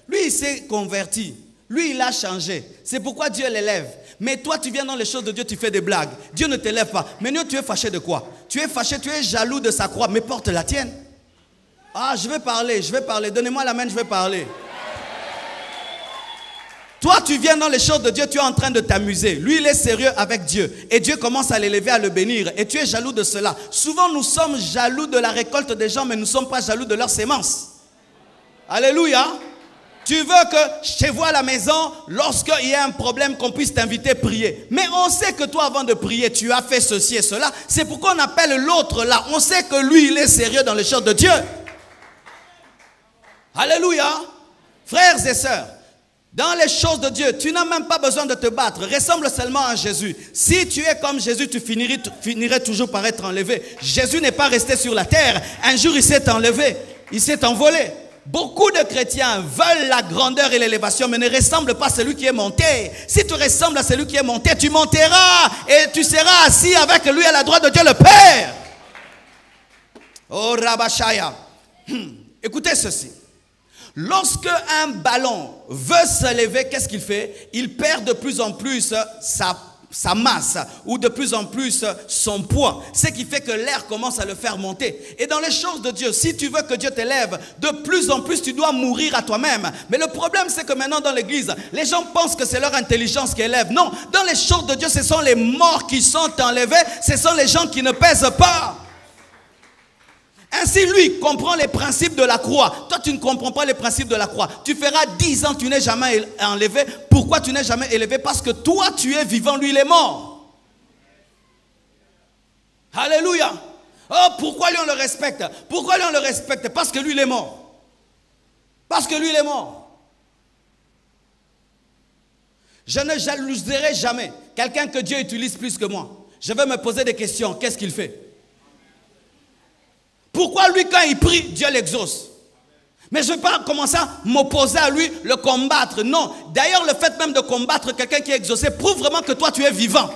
Lui, il s'est converti. Lui, il a changé. C'est pourquoi Dieu l'élève. Mais toi, tu viens dans les choses de Dieu, tu fais des blagues. Dieu ne t'élève pas. Mais nous, tu es fâché de quoi? Tu es fâché, tu es jaloux de sa croix. Mais porte la tienne. Ah, je vais parler. Donnez-moi la main, je vais parler. Toi, tu viens dans les choses de Dieu, tu es en train de t'amuser. Lui, il est sérieux avec Dieu. Et Dieu commence à l'élever, à le bénir. Et tu es jaloux de cela. Souvent, nous sommes jaloux de la récolte des gens, mais nous ne sommes pas jaloux de leurs sémences. Alléluia. Tu veux que chez vous à la maison, lorsqu'il y a un problème, qu'on puisse t'inviter à prier. Mais on sait que toi, avant de prier, tu as fait ceci et cela. C'est pourquoi on appelle l'autre là. On sait que lui, il est sérieux dans les choses de Dieu. Alléluia. Frères et sœurs, dans les choses de Dieu, tu n'as même pas besoin de te battre. Ressemble seulement à Jésus. Si tu es comme Jésus, tu finirais toujours par être enlevé. Jésus n'est pas resté sur la terre. Un jour, il s'est enlevé. Il s'est envolé. Beaucoup de chrétiens veulent la grandeur et l'élévation, mais ne ressemblent pas à celui qui est monté. Si tu ressembles à celui qui est monté, tu monteras et tu seras assis avec lui à la droite de Dieu le Père. Oh Rabashaya. Écoutez ceci. Lorsque un ballon veut se lever, qu'est-ce qu'il fait? Il perd de plus en plus sa masse ou de plus en plus son poids. Ce qui fait que l'air commence à le faire monter. Et dans les choses de Dieu, si tu veux que Dieu t'élève, de plus en plus tu dois mourir à toi-même. Mais le problème, c'est que maintenant dans l'église, les gens pensent que c'est leur intelligence qui élève. Non, dans les choses de Dieu, ce sont les morts qui sont enlevés. Ce sont les gens qui ne pèsent pas. Ainsi, lui comprend les principes de la croix. Toi, tu ne comprends pas les principes de la croix. Tu feras 10 ans, tu n'es jamais enlevé. Pourquoi tu n'es jamais élevé? Parce que toi, tu es vivant, lui, il est mort. Alléluia. Oh, pourquoi lui, on le respecte? Pourquoi lui, on le respecte? Parce que lui, il est mort. Parce que lui, il est mort. Je ne jalouserai jamais quelqu'un que Dieu utilise plus que moi. Je vais me poser des questions. Qu'est-ce qu'il fait? Pourquoi lui, quand il prie, Dieu l'exauce? Mais je ne vais pas commencer à m'opposer à lui, le combattre. Non. D'ailleurs, le fait même de combattre quelqu'un qui est exaucé prouve vraiment que toi, tu es vivant.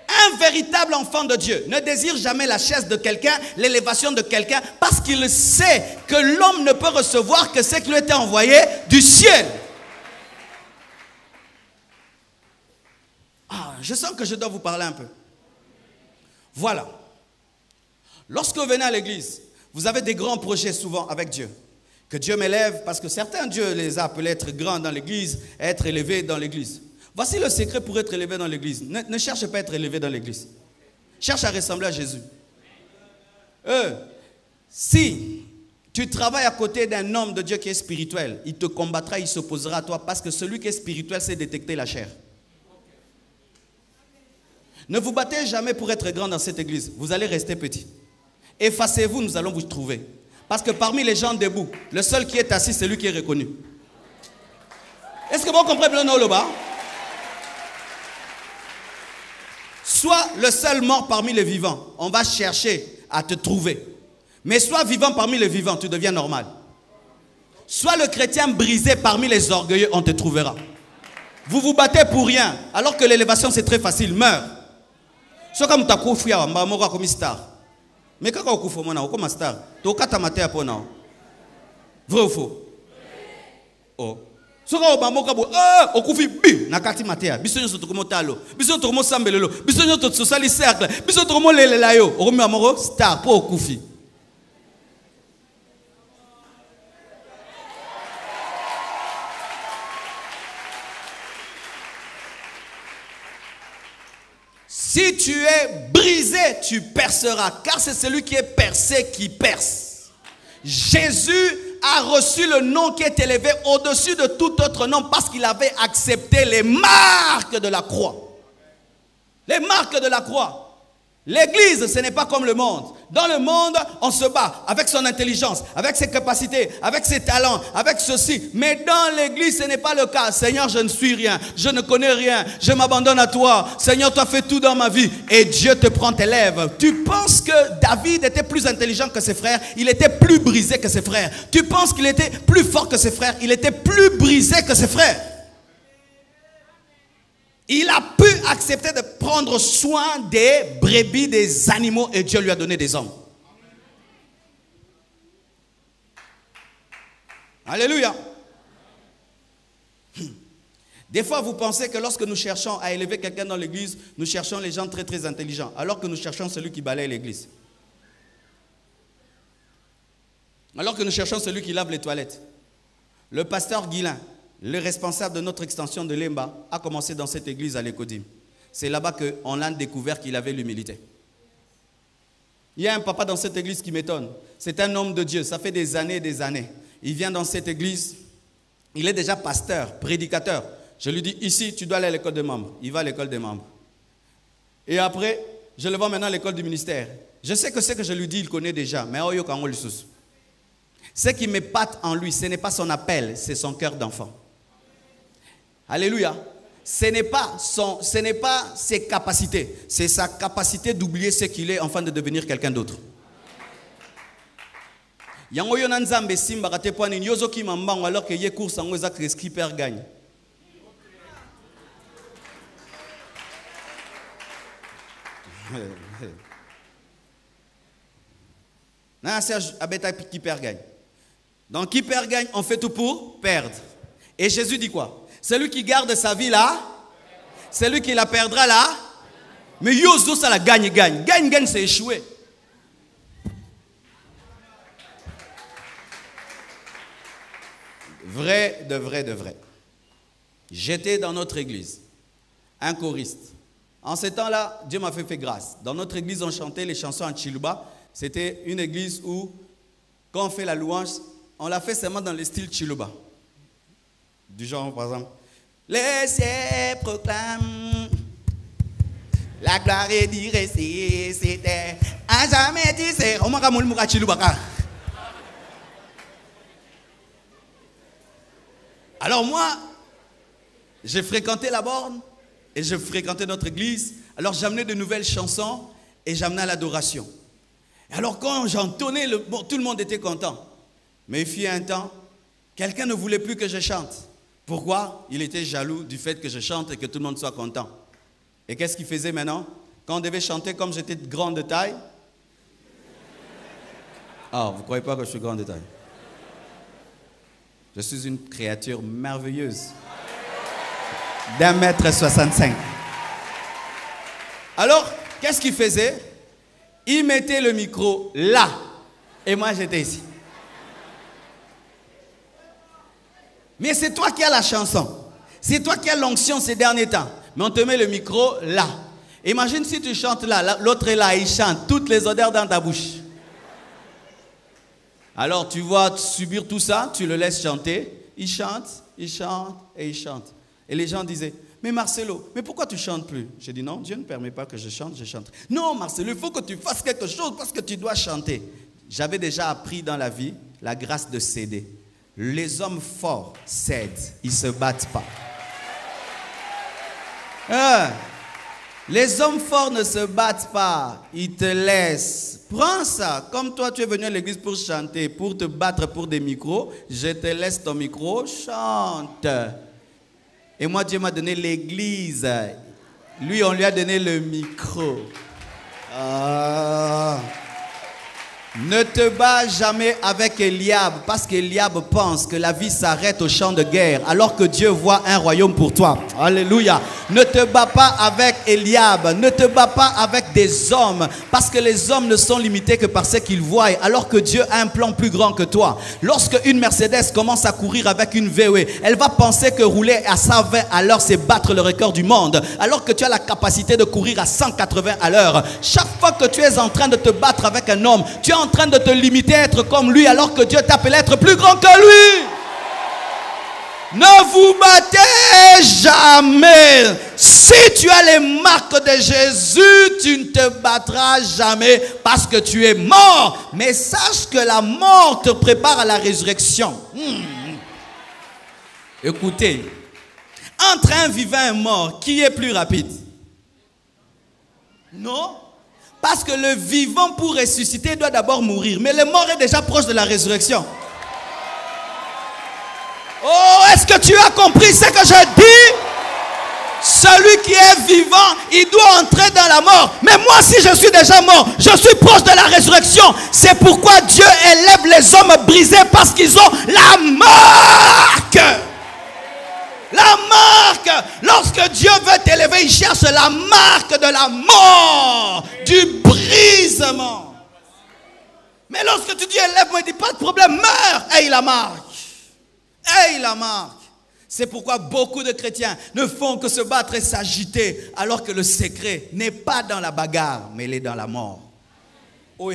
Un véritable enfant de Dieu ne désire jamais la chaise de quelqu'un, l'élévation de quelqu'un, parce qu'il sait que l'homme ne peut recevoir que ce qui lui était envoyé du ciel. Ah, je sens que je dois vous parler un peu. Voilà. Lorsque vous venez à l'église, vous avez des grands projets souvent avec Dieu. Que Dieu m'élève, parce que certains, Dieu les a appelés à être grands dans l'église, à être élevés dans l'église. Voici le secret pour être élevé dans l'église. Ne cherche pas à être élevé dans l'église. Cherche à ressembler à Jésus. Si tu travailles à côté d'un homme de Dieu qui est spirituel, il te combattra, il s'opposera à toi, parce que celui qui est spirituel sait détecter la chair. Ne vous battez jamais pour être grand dans cette église. Vous allez rester petit. Effacez-vous, nous allons vous trouver. Parce que parmi les gens debout, le seul qui est assis, c'est lui qui est reconnu. Est-ce que vous comprenez bien le bas? Sois le seul mort parmi les vivants. On va chercher à te trouver. Mais sois vivant parmi les vivants, tu deviens normal. Sois le chrétien brisé parmi les orgueilleux, on te trouvera. Vous vous battez pour rien, alors que l'élévation c'est très facile. Meurs. C'est comme ta koufia, mbamoka comme star. Mais quand on koufo mona, comme star, tu kata maté à pona. Vrai ou faux? Oh. So ka obamoka bo okufi bi na kati matea bisonyo so tokomotalo bisonyo tokomosambelelo bisonyo to sociali cercle bisonyo tokomolelela yo okomi amoro star po okufi. Si tu es brisé, tu perceras, car c'est celui qui est percé qui perce. Jésus a reçu le nom qui est élevé au-dessus de tout autre nom parce qu'il avait accepté les marques de la croix. Les marques de la croix. L'église, ce n'est pas comme le monde. Dans le monde, on se bat avec son intelligence, avec ses capacités, avec ses talents, avec ceci. Mais dans l'église, ce n'est pas le cas. Seigneur, je ne suis rien, je ne connais rien, je m'abandonne à toi. Seigneur, tu as fait tout dans ma vie et Dieu te prend, t'élève. Tu penses que David était plus intelligent que ses frères, il était plus brisé que ses frères. Tu penses qu'il était plus fort que ses frères, il était plus brisé que ses frères. Il a pu accepter de prendre soin des brebis, des animaux, et Dieu lui a donné des hommes. Alléluia. Des fois, vous pensez que lorsque nous cherchons à élever quelqu'un dans l'église, nous cherchons les gens très très intelligents, alors que nous cherchons celui qui balaye l'église. Alors que nous cherchons celui qui lave les toilettes. Le pasteur Guilain, le responsable de notre extension de Lemba, a commencé dans cette église à l'Ecodim. C'est là-bas qu'on a découvert qu'il avait l'humilité. Il y a un papa dans cette église qui m'étonne. C'est un homme de Dieu, ça fait des années et des années. Il vient dans cette église, il est déjà pasteur, prédicateur. Je lui dis, ici, tu dois aller à l'école des membres. Il va à l'école des membres. Et après, je le vois maintenant à l'école du ministère. Je sais que ce que je lui dis, il connaît déjà. Mais ce qui m'épate en lui, ce n'est pas son appel, c'est son cœur d'enfant. Alléluia. Ce n'est pas ses capacités, c'est sa capacité d'oublier ce qu'il est afin de devenir quelqu'un d'autre. Alors que ye course en skipper gagne. Serge Abeta qui perd gagne. Donc qui perd gagne, on fait tout pour perdre. Et Jésus dit quoi? Celui qui garde sa vie là, celui qui la perdra là, mais Yozo ça la gagne. Gagne, c'est échouer. Vrai, de vrai. J'étais dans notre église, un choriste. En ce temps-là, Dieu m'a fait grâce. Dans notre église, on chantait les chansons en Chiluba. C'était une église où, quand on fait la louange, on l'a fait seulement dans le style Chiluba. Du genre, par exemple, les cieux proclament la gloire est d'Iré, c'était à jamais dit c'est on m'a moulu Chiluba. Alors moi, j'ai fréquenté la borne et je fréquentais notre église. Alors j'amenais de nouvelles chansons et j'amenais à l'adoration. Alors quand j'entonnais, tout le monde était content. Mais il fut un temps, quelqu'un ne voulait plus que je chante. Pourquoi? Il était jaloux du fait que je chante et que tout le monde soit content. Et qu'est-ce qu'il faisait maintenant? Quand on devait chanter, comme j'étais de grande taille. Ah, vous ne croyez pas que je suis grande taille? Je suis une créature merveilleuse. d'1,65 m. Alors, qu'est-ce qu'il faisait? Il mettait le micro là. Et moi, j'étais ici. Mais c'est toi qui as la chanson. C'est toi qui as l'onction ces derniers temps. Mais on te met le micro là. Imagine si tu chantes là, l'autre est là, il chante. Toutes les odeurs dans ta bouche. Alors tu vas subir tout ça, tu le laisses chanter. Il chante et il chante. Et les gens disaient, mais Marcelo, mais pourquoi tu ne chantes plus? J'ai dit non, Dieu ne permet pas que je chante, je chante. Non Marcelo, il faut que tu fasses quelque chose parce que tu dois chanter. J'avais déjà appris dans la vie la grâce de céder. Les hommes forts cèdent, ils ne se battent pas. Les hommes forts ne se battent pas, ils te laissent. Prends ça, comme toi tu es venu à l'église pour chanter, pour te battre pour des micros, je te laisse ton micro, chante. Et moi Dieu m'a donné l'église, lui on lui a donné le micro. Ne te bats jamais avec Eliab parce qu'Eliab pense que la vie s'arrête au champ de guerre alors que Dieu voit un royaume pour toi. Alléluia. Ne te bats pas avec Eliab, ne te bats pas avec des hommes parce que les hommes ne sont limités que par ce qu'ils voient alors que Dieu a un plan plus grand que toi. Lorsque une Mercedes commence à courir avec une VW, elle va penser que rouler à 120 à l'heure c'est battre le record du monde alors que tu as la capacité de courir à 180 à l'heure. Chaque fois que tu es en train de te battre avec un homme, tu es en train de te limiter à être comme lui alors que Dieu t'appelle à être plus grand que lui. Ne vous battez jamais. Si tu as les marques de Jésus, tu ne te battras jamais parce que tu es mort. Mais sache que la mort te prépare à la résurrection. Écoutez, entre un vivant et un mort, qui est plus rapide? Non. Parce que le vivant pour ressusciter doit d'abord mourir. Mais le mort est déjà proche de la résurrection. Oh, est-ce que tu as compris ce que je dis? Celui qui est vivant, il doit entrer dans la mort. Mais moi, si je suis déjà mort, je suis proche de la résurrection. C'est pourquoi Dieu élève les hommes brisés parce qu'ils ont la marque. La marque. Lorsque Dieu veut t'élever, il cherche la marque de la mort, du brisement. Mais lorsque tu dis élève-moi, il dit pas de problème, meurs. Aie la marque. Aie la marque. C'est pourquoi beaucoup de chrétiens ne font que se battre et s'agiter alors que le secret n'est pas dans la bagarre, mais il est dans la mort. Oh,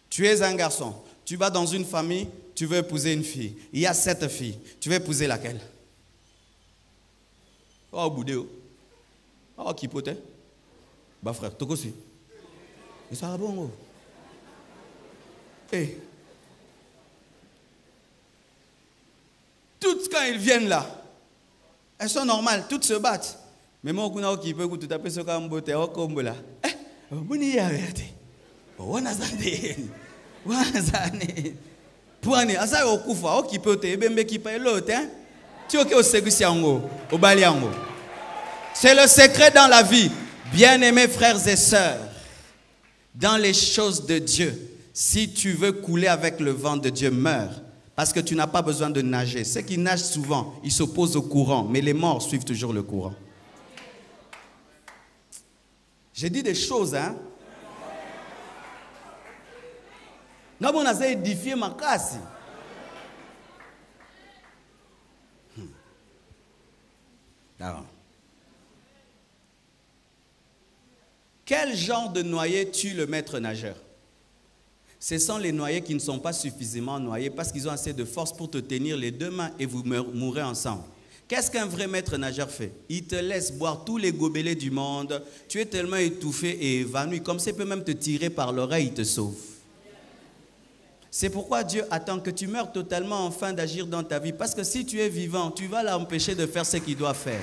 tu es un garçon. Tu vas dans une famille, tu veux épouser une fille. Il y a 7 filles. Tu veux épouser laquelle? Oh, boudéo. Oh, qui pote? Bah, frère, toi aussi. Et ça va bon, hey. Toutes quand ils viennent là, elles sont normales, toutes se battent. Mais moi, je qui peut tout taper ce qu'on botte, au combo là. Eh, vous n'y avez pas. On a zandé. Pour aller à ça au kufa au qui peut te bembe qui paye l'autre hein tu es au sécusi au baliango. C'est le secret dans la vie. Bien-aimés frères et sœurs, dans les choses de Dieu, si tu veux couler avec le vent de Dieu, meurs. Parce que tu n'as pas besoin de nager. Ceux qui nagent souvent, ils s'opposent au courant, mais les morts suivent toujours le courant. J'ai dit des choses, hein. Non, on a édifié ma casse. Quel genre de noyé tue le maître nageur? Ce sont les noyés qui ne sont pas suffisamment noyés parce qu'ils ont assez de force pour te tenir les 2 mains et vous mourrez ensemble. Qu'est-ce qu'un vrai maître nageur fait? Il te laisse boire tous les gobelets du monde. Tu es tellement étouffé et évanoui. Comme ça, il peut même te tirer par l'oreille, il te sauve. C'est pourquoi Dieu attend que tu meurs totalement afin d'agir dans ta vie. Parce que si tu es vivant, tu vas l'empêcher de faire ce qu'il doit faire.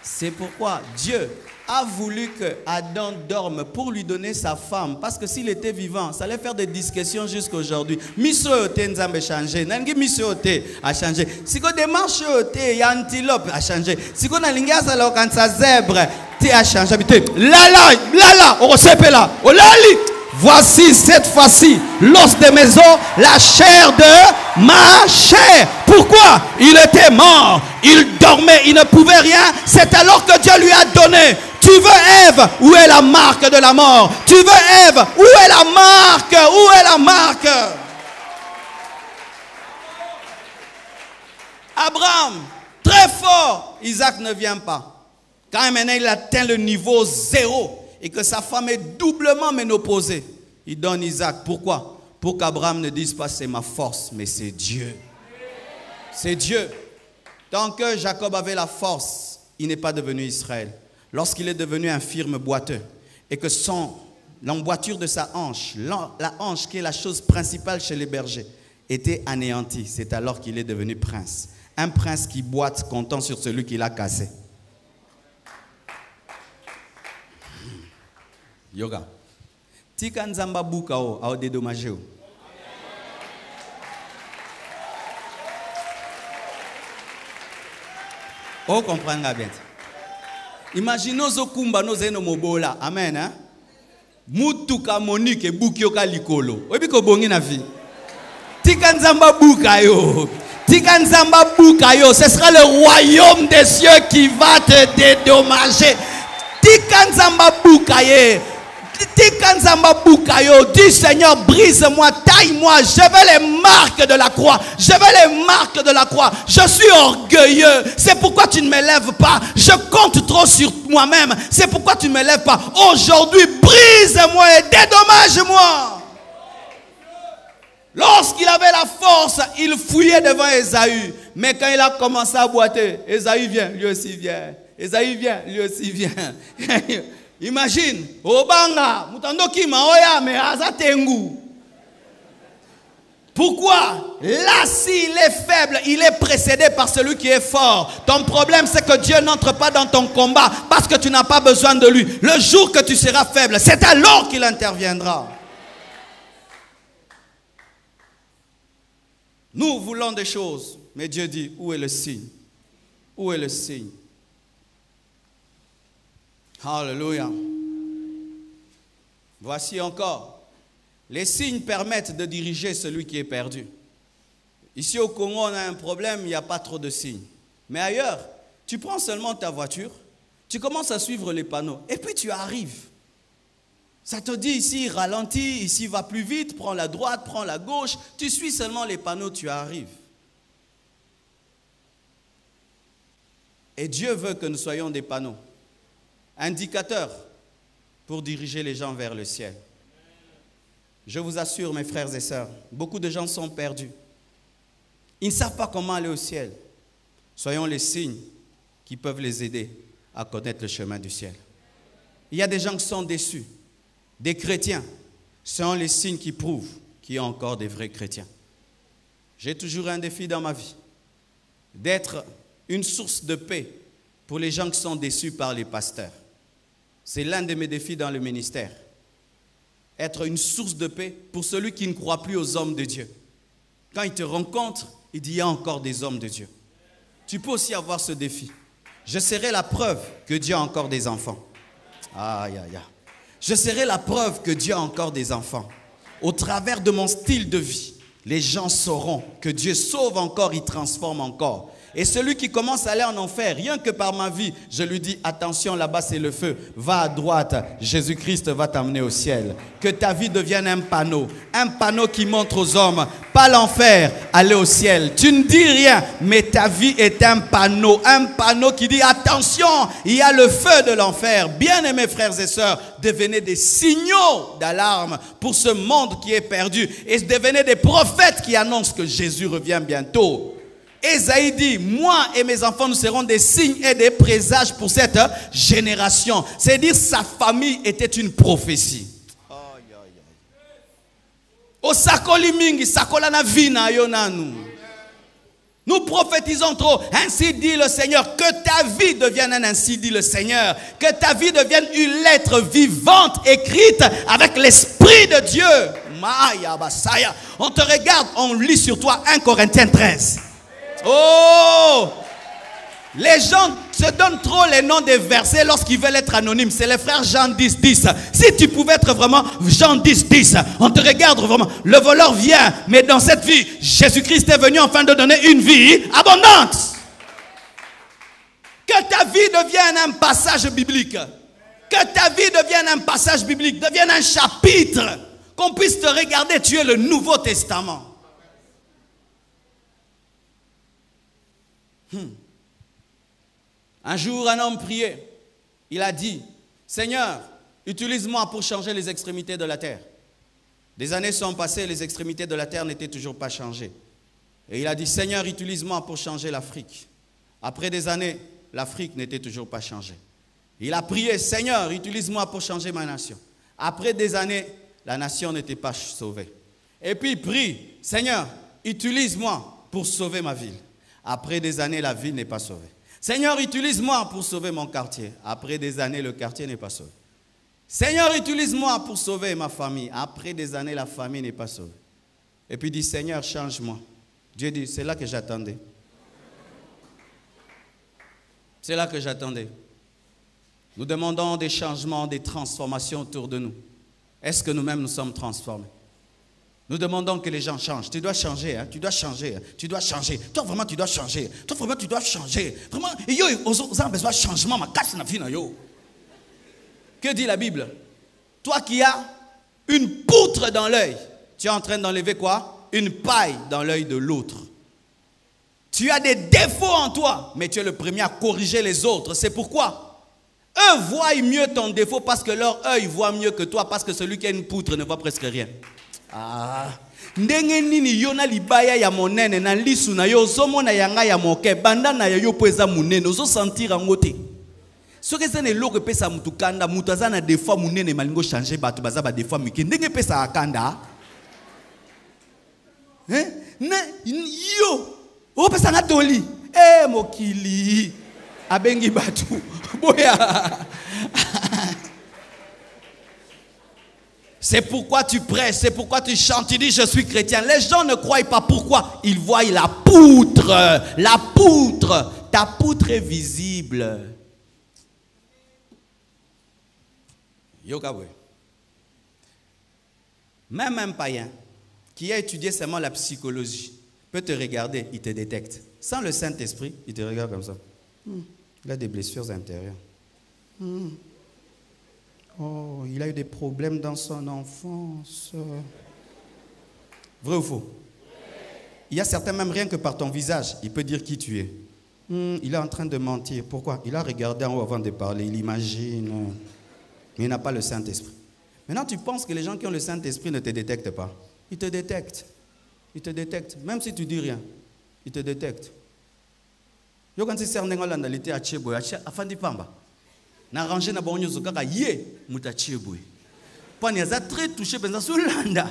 C'est pourquoi Dieu a voulu que Adam dorme pour lui donner sa femme. Parce que s'il était vivant, ça allait faire des discussions jusqu'à aujourd'hui. Misoyote nzambe changé. Nangi misoyote a changé. Si ko démarche yote ya antilope a changé. Si ko na lingasa la kansa zèbre te a changé. Lala, on sepe là. Olali. Voici cette fois-ci l'os de mes os, la chair de ma chair. Pourquoi? Il était mort, il dormait, il ne pouvait rien. C'est alors que Dieu lui a donné. Tu veux Ève? Où est la marque de la mort? Tu veux Ève? Où est la marque? Où est la marque? Abraham, très fort. Isaac ne vient pas. Quand maintenant il atteint le niveau 0 et que sa femme est doublement ménopausée, il donne Isaac. Pourquoi? Pour qu'Abraham ne dise pas c'est ma force, mais c'est Dieu. C'est Dieu. Tant que Jacob avait la force, il n'est pas devenu Israël. Lorsqu'il est devenu infirme, boiteux, et que l'emboîture de sa hanche, la hanche qui est la chose principale chez les bergers, était anéantie, c'est alors qu'il est devenu prince. Un prince qui boite comptant sur celui qui l'a cassé. Yoga. Tika nzamba buka o a dédommagé o. Oh, comprendre bien. Imaginons Zokumba nos eno mobola. Amen. Hein? Mutuka Monique bukioka likolo. Obi ko bongi na vie. Tika nzamba buka yo. Tika nzamba buka yo. Ce sera le royaume des cieux qui va te dédommager. Tika nzamba buka ye. Dis Seigneur, brise-moi, taille-moi. Je veux les marques de la croix. Je veux les marques de la croix. Je suis orgueilleux. C'est pourquoi tu ne m'élèves pas. Je compte trop sur moi-même. C'est pourquoi tu ne m'élèves pas. Aujourd'hui, brise-moi et dédommage-moi. Lorsqu'il avait la force, il fouillait devant Ésaü. Mais quand il a commencé à boiter, Ésaü vient, lui aussi vient. Ésaü vient, lui aussi vient. Imagine, Obanga, Mutandoki Maoya, mais Azatengu. Pourquoi? Là, s'il est faible, il est précédé par celui qui est fort. Ton problème, c'est que Dieu n'entre pas dans ton combat parce que tu n'as pas besoin de lui. Le jour que tu seras faible, c'est alors qu'il interviendra. Nous voulons des choses, mais Dieu dit, où est le signe? Où est le signe? Alléluia. Voici encore. Les signes permettent de diriger celui qui est perdu. Ici au Congo, on a un problème, il n'y a pas trop de signes. Mais ailleurs, tu prends seulement ta voiture, tu commences à suivre les panneaux, et puis tu arrives. Ça te dit ici, ralentis, ici va plus vite, prends la droite, prends la gauche. Tu suis seulement les panneaux, tu arrives. Et Dieu veut que nous soyons des panneaux. Indicateur pour diriger les gens vers le ciel. Je vous assure, mes frères et sœurs, beaucoup de gens sont perdus. Ils ne savent pas comment aller au ciel. Soyons les signes qui peuvent les aider à connaître le chemin du ciel. Il y a des gens qui sont déçus. Des chrétiens sont les signes qui prouvent qu'il y a encore des vrais chrétiens. J'ai toujours un défi dans ma vie, d'être une source de paix pour les gens qui sont déçus par les pasteurs. C'est l'un de mes défis dans le ministère. Être une source de paix pour celui qui ne croit plus aux hommes de Dieu. Quand il te rencontre, il dit il y a encore des hommes de Dieu. Tu peux aussi avoir ce défi. Je serai la preuve que Dieu a encore des enfants. Aïe, aïe, aïe. Je serai la preuve que Dieu a encore des enfants. Au travers de mon style de vie, les gens sauront que Dieu sauve encore, il transforme encore. Et celui qui commence à aller en enfer, rien que par ma vie, je lui dis, attention, là-bas c'est le feu. Va à droite, Jésus-Christ va t'amener au ciel. Que ta vie devienne un panneau qui montre aux hommes, pas l'enfer, aller au ciel. Tu ne dis rien, mais ta vie est un panneau qui dit, attention, il y a le feu de l'enfer. Bien-aimés frères et sœurs, devenez des signaux d'alarme pour ce monde qui est perdu. Et devenez des prophètes qui annoncent que Jésus revient bientôt. Ésaïe dit, moi et mes enfants, nous serons des signes et des présages pour cette génération. C'est-à-dire, sa famille était une prophétie. Osakoli mingi sakola na vina yonanu. Nous prophétisons trop. Ainsi dit le Seigneur. Que ta vie devienne un ainsi dit le Seigneur. Que ta vie devienne une lettre vivante écrite avec l'Esprit de Dieu. Maya Basaya. On te regarde, on lit sur toi 1 Corinthiens 13. Oh! Les gens se donnent trop les noms des versets lorsqu'ils veulent être anonymes. C'est les frères Jean 10, 10. Si tu pouvais être vraiment Jean 10, 10, on te regarde vraiment. Le voleur vient, mais dans cette vie, Jésus-Christ est venu afin de donner une vie abondante. Que ta vie devienne un passage biblique. Que ta vie devienne un passage biblique, devienne un chapitre. Qu'on puisse te regarder, tu es le Nouveau Testament. Un jour, un homme priait. Il a dit, Seigneur, utilise-moi pour changer les extrémités de la terre. Des années sont passées, les extrémités de la terre n'étaient toujours pas changées. Et il a dit, Seigneur, utilise-moi pour changer l'Afrique. Après des années, l'Afrique n'était toujours pas changée. Il a prié, Seigneur, utilise-moi pour changer ma nation. Après des années, la nation n'était pas sauvée. Et puis il prie, Seigneur, utilise-moi pour sauver ma ville. Après des années, la ville n'est pas sauvée. Seigneur, utilise-moi pour sauver mon quartier. Après des années, le quartier n'est pas sauvé. Seigneur, utilise-moi pour sauver ma famille. Après des années, la famille n'est pas sauvée. Et puis il dit, Seigneur, change-moi. Dieu dit, c'est là que j'attendais. C'est là que j'attendais. Nous demandons des changements, des transformations autour de nous. Est-ce que nous-mêmes nous sommes transformés? Nous demandons que les gens changent. Tu dois changer, hein? Tu dois changer, tu dois changer. Toi vraiment tu dois changer. Toi vraiment tu dois changer. Vraiment, yo, on a besoin de changement. Ma casse na vie na yo. Que dit la Bible? Toi qui as une poutre dans l'œil, tu es en train d'enlever quoi? Une paille dans l'œil de l'autre. Tu as des défauts en toi, mais tu es le premier à corriger les autres. C'est pourquoi eux voient mieux ton défaut parce que leur œil voit mieux que toi, parce que celui qui a une poutre ne voit presque rien. Ah, ndenge nini yona libaya ya monene na lisu na yo somona yanga ya moke banda na yo poeza munene ozo sentir ngote. Soki eza ne loko pesa mutu kanda mutu aza na défaut munene malingo changer batu baza ba défaut mike ndenge pesa akanda. Ne yo o pesa na toli mokili abengi batu boya. C'est pourquoi tu prêches, c'est pourquoi tu chantes, tu dis je suis chrétien. Les gens ne croient pas. Pourquoi? Ils voient la poutre. La poutre. Ta poutre est visible. Yokawe. Même un païen qui a étudié seulement la psychologie peut te regarder, il te détecte. Sans le Saint-Esprit, il te regarde comme ça. Il a des blessures intérieures. Oh, il a eu des problèmes dans son enfance. Vrai ou faux? Il y a certains, même rien que par ton visage, il peut dire qui tu es. Il est en train de mentir. Pourquoi? Il a regardé en haut avant de parler, il imagine. Mais il n'a pas le Saint-Esprit. Maintenant, tu penses que les gens qui ont le Saint-Esprit ne te détectent pas. Ils te détectent. Ils te détectent. Même si tu dis rien, ils te détectent. Yo quand c'est un à Tchebo, afandi pamba. Na rangé na bonyo zokaka ye mutachie boy. Pani aza très touché benza solanda.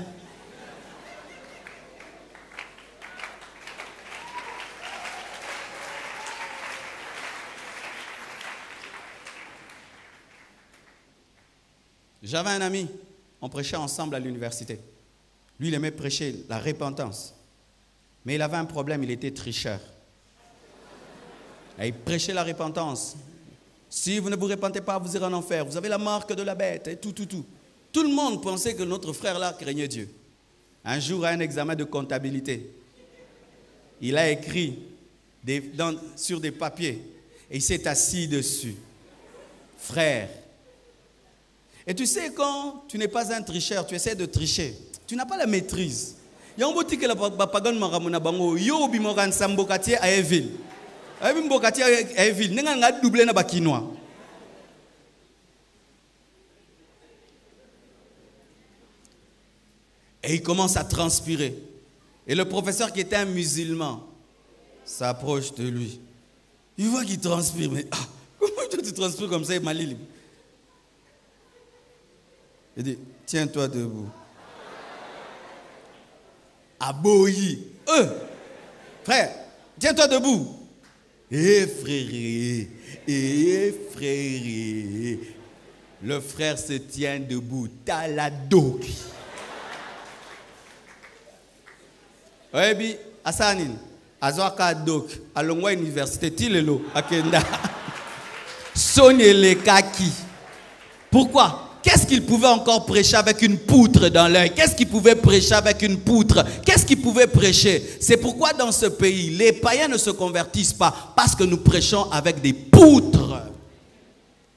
J'avais un ami, on prêchait ensemble à l'université. Lui, il aimait prêcher la repentance. Mais il avait un problème, il était tricheur. Et il prêchait la repentance. Si vous ne vous repentez pas, vous irez en enfer. Vous avez la marque de la bête et tout. Tout le monde pensait que notre frère-là craignait Dieu. Un jour, à un examen de comptabilité, il a écrit sur des papiers et il s'est assis dessus. Frère. Et tu sais, quand tu n'es pas un tricheur, tu essaies de tricher. Tu n'as pas la maîtrise. Il y a un petit que la papagon maramona bango yo bimoran sambokati à Eville. Mbokati à Eville, n'enga nga doublé na bakinois. Et il commence à transpirer. Et le professeur qui était un musulman s'approche de lui. Il voit qu'il transpire, mais comment tu transpires comme ça, Malili? Il dit, tiens-toi debout. Aboyi. Frère, tiens-toi debout. Frère, frère. Le frère se tient debout. Taladoki. Oui, bi, Asanin. Azwaka dok. Alongwa université Tilelo. Akenda. Sonye le kaki. Pourquoi? Qu'est-ce qu'il pouvait encore prêcher avec une poutre dans l'œil? Qu'est-ce qu'il pouvait prêcher avec une poutre? Qu'est-ce qu'il pouvait prêcher? C'est pourquoi dans ce pays, les païens ne se convertissent pas parce que nous prêchons avec des poutres.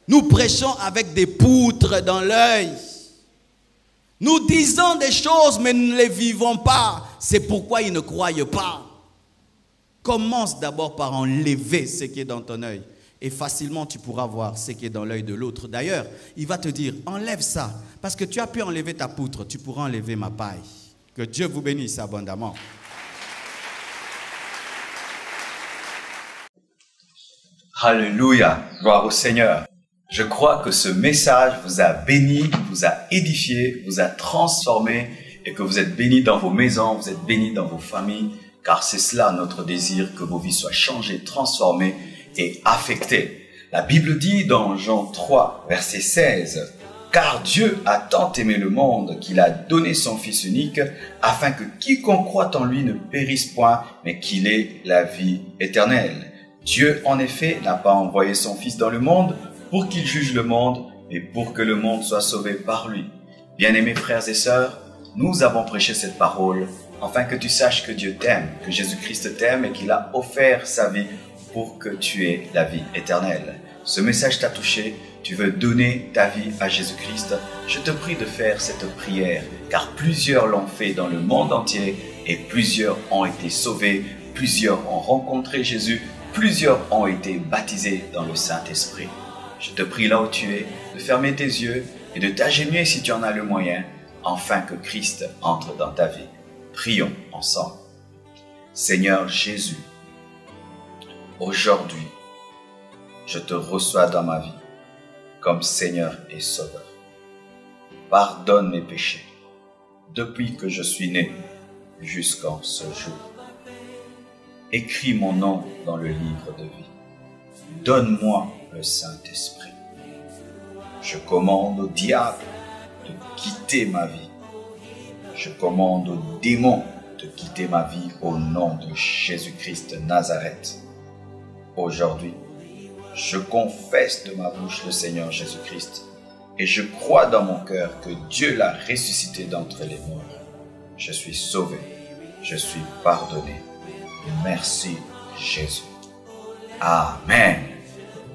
Nous prêchons avec des poutres dans l'œil. Nous disons des choses mais nous ne les vivons pas. C'est pourquoi ils ne croient pas. Commence d'abord par enlever ce qui est dans ton œil. Et facilement, tu pourras voir ce qui est dans l'œil de l'autre. D'ailleurs, il va te dire, enlève ça. Parce que tu as pu enlever ta poutre, tu pourras enlever ma paille. Que Dieu vous bénisse abondamment. Alléluia, gloire au Seigneur. Je crois que ce message vous a béni, vous a édifié, vous a transformé et que vous êtes bénis dans vos maisons, vous êtes bénis dans vos familles, car c'est cela notre désir, que vos vies soient changées, transformées et affecté. La Bible dit dans Jean 3, verset 16, « Car Dieu a tant aimé le monde qu'il a donné son Fils unique, afin que quiconque croit en lui ne périsse point, mais qu'il ait la vie éternelle. Dieu, en effet, n'a pas envoyé son Fils dans le monde pour qu'il juge le monde, mais pour que le monde soit sauvé par lui. » Bien-aimés frères et sœurs, nous avons prêché cette parole, afin que tu saches que Dieu t'aime, que Jésus-Christ t'aime et qu'il a offert sa vie pour que tu aies la vie éternelle. Ce message t'a touché, tu veux donner ta vie à Jésus-Christ, je te prie de faire cette prière, car plusieurs l'ont fait dans le monde entier et plusieurs ont été sauvés, plusieurs ont rencontré Jésus, plusieurs ont été baptisés dans le Saint-Esprit. Je te prie là où tu es, de fermer tes yeux et de t'agenouiller si tu en as le moyen, afin que Christ entre dans ta vie. Prions ensemble. Seigneur Jésus, aujourd'hui, je te reçois dans ma vie comme Seigneur et Sauveur. Pardonne mes péchés depuis que je suis né jusqu'en ce jour. Écris mon nom dans le livre de vie. Donne-moi le Saint-Esprit. Je commande au diable de quitter ma vie. Je commande aux démons de quitter ma vie au nom de Jésus-Christ de Nazareth. Aujourd'hui, je confesse de ma bouche le Seigneur Jésus-Christ et je crois dans mon cœur que Dieu l'a ressuscité d'entre les morts. Je suis sauvé, je suis pardonné. Merci Jésus. Amen.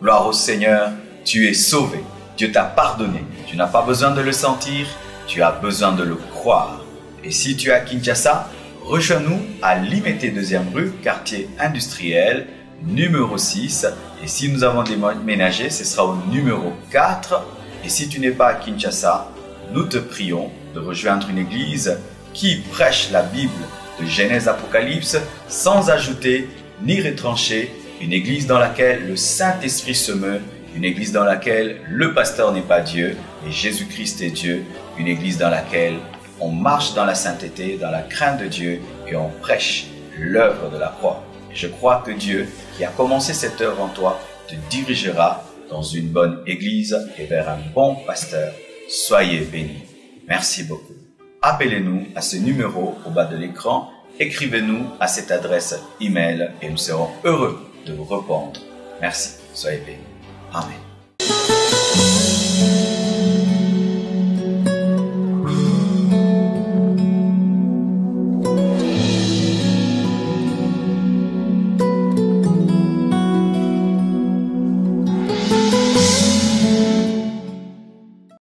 Gloire au Seigneur, tu es sauvé. Dieu t'a pardonné. Tu n'as pas besoin de le sentir, tu as besoin de le croire. Et si tu es à Kinshasa, rejoins-nous à Limete 2e rue, quartier industriel, numéro 6. Et si nous avons déménagé, ce sera au numéro 4. Et si tu n'es pas à Kinshasa, nous te prions de rejoindre une église qui prêche la Bible de Genèse Apocalypse sans ajouter ni retrancher, une église dans laquelle le Saint-Esprit se meut, une église dans laquelle le pasteur n'est pas Dieu, mais Jésus-Christ est Dieu, une église dans laquelle on marche dans la sainteté, dans la crainte de Dieu et on prêche l'œuvre de la croix. Et je crois que Dieu, qui a commencé cette œuvre en toi, te dirigera dans une bonne église et vers un bon pasteur. Soyez bénis. Merci beaucoup. Appelez-nous à ce numéro au bas de l'écran, écrivez-nous à cette adresse email et nous serons heureux de vous répondre. Merci. Soyez bénis. Amen.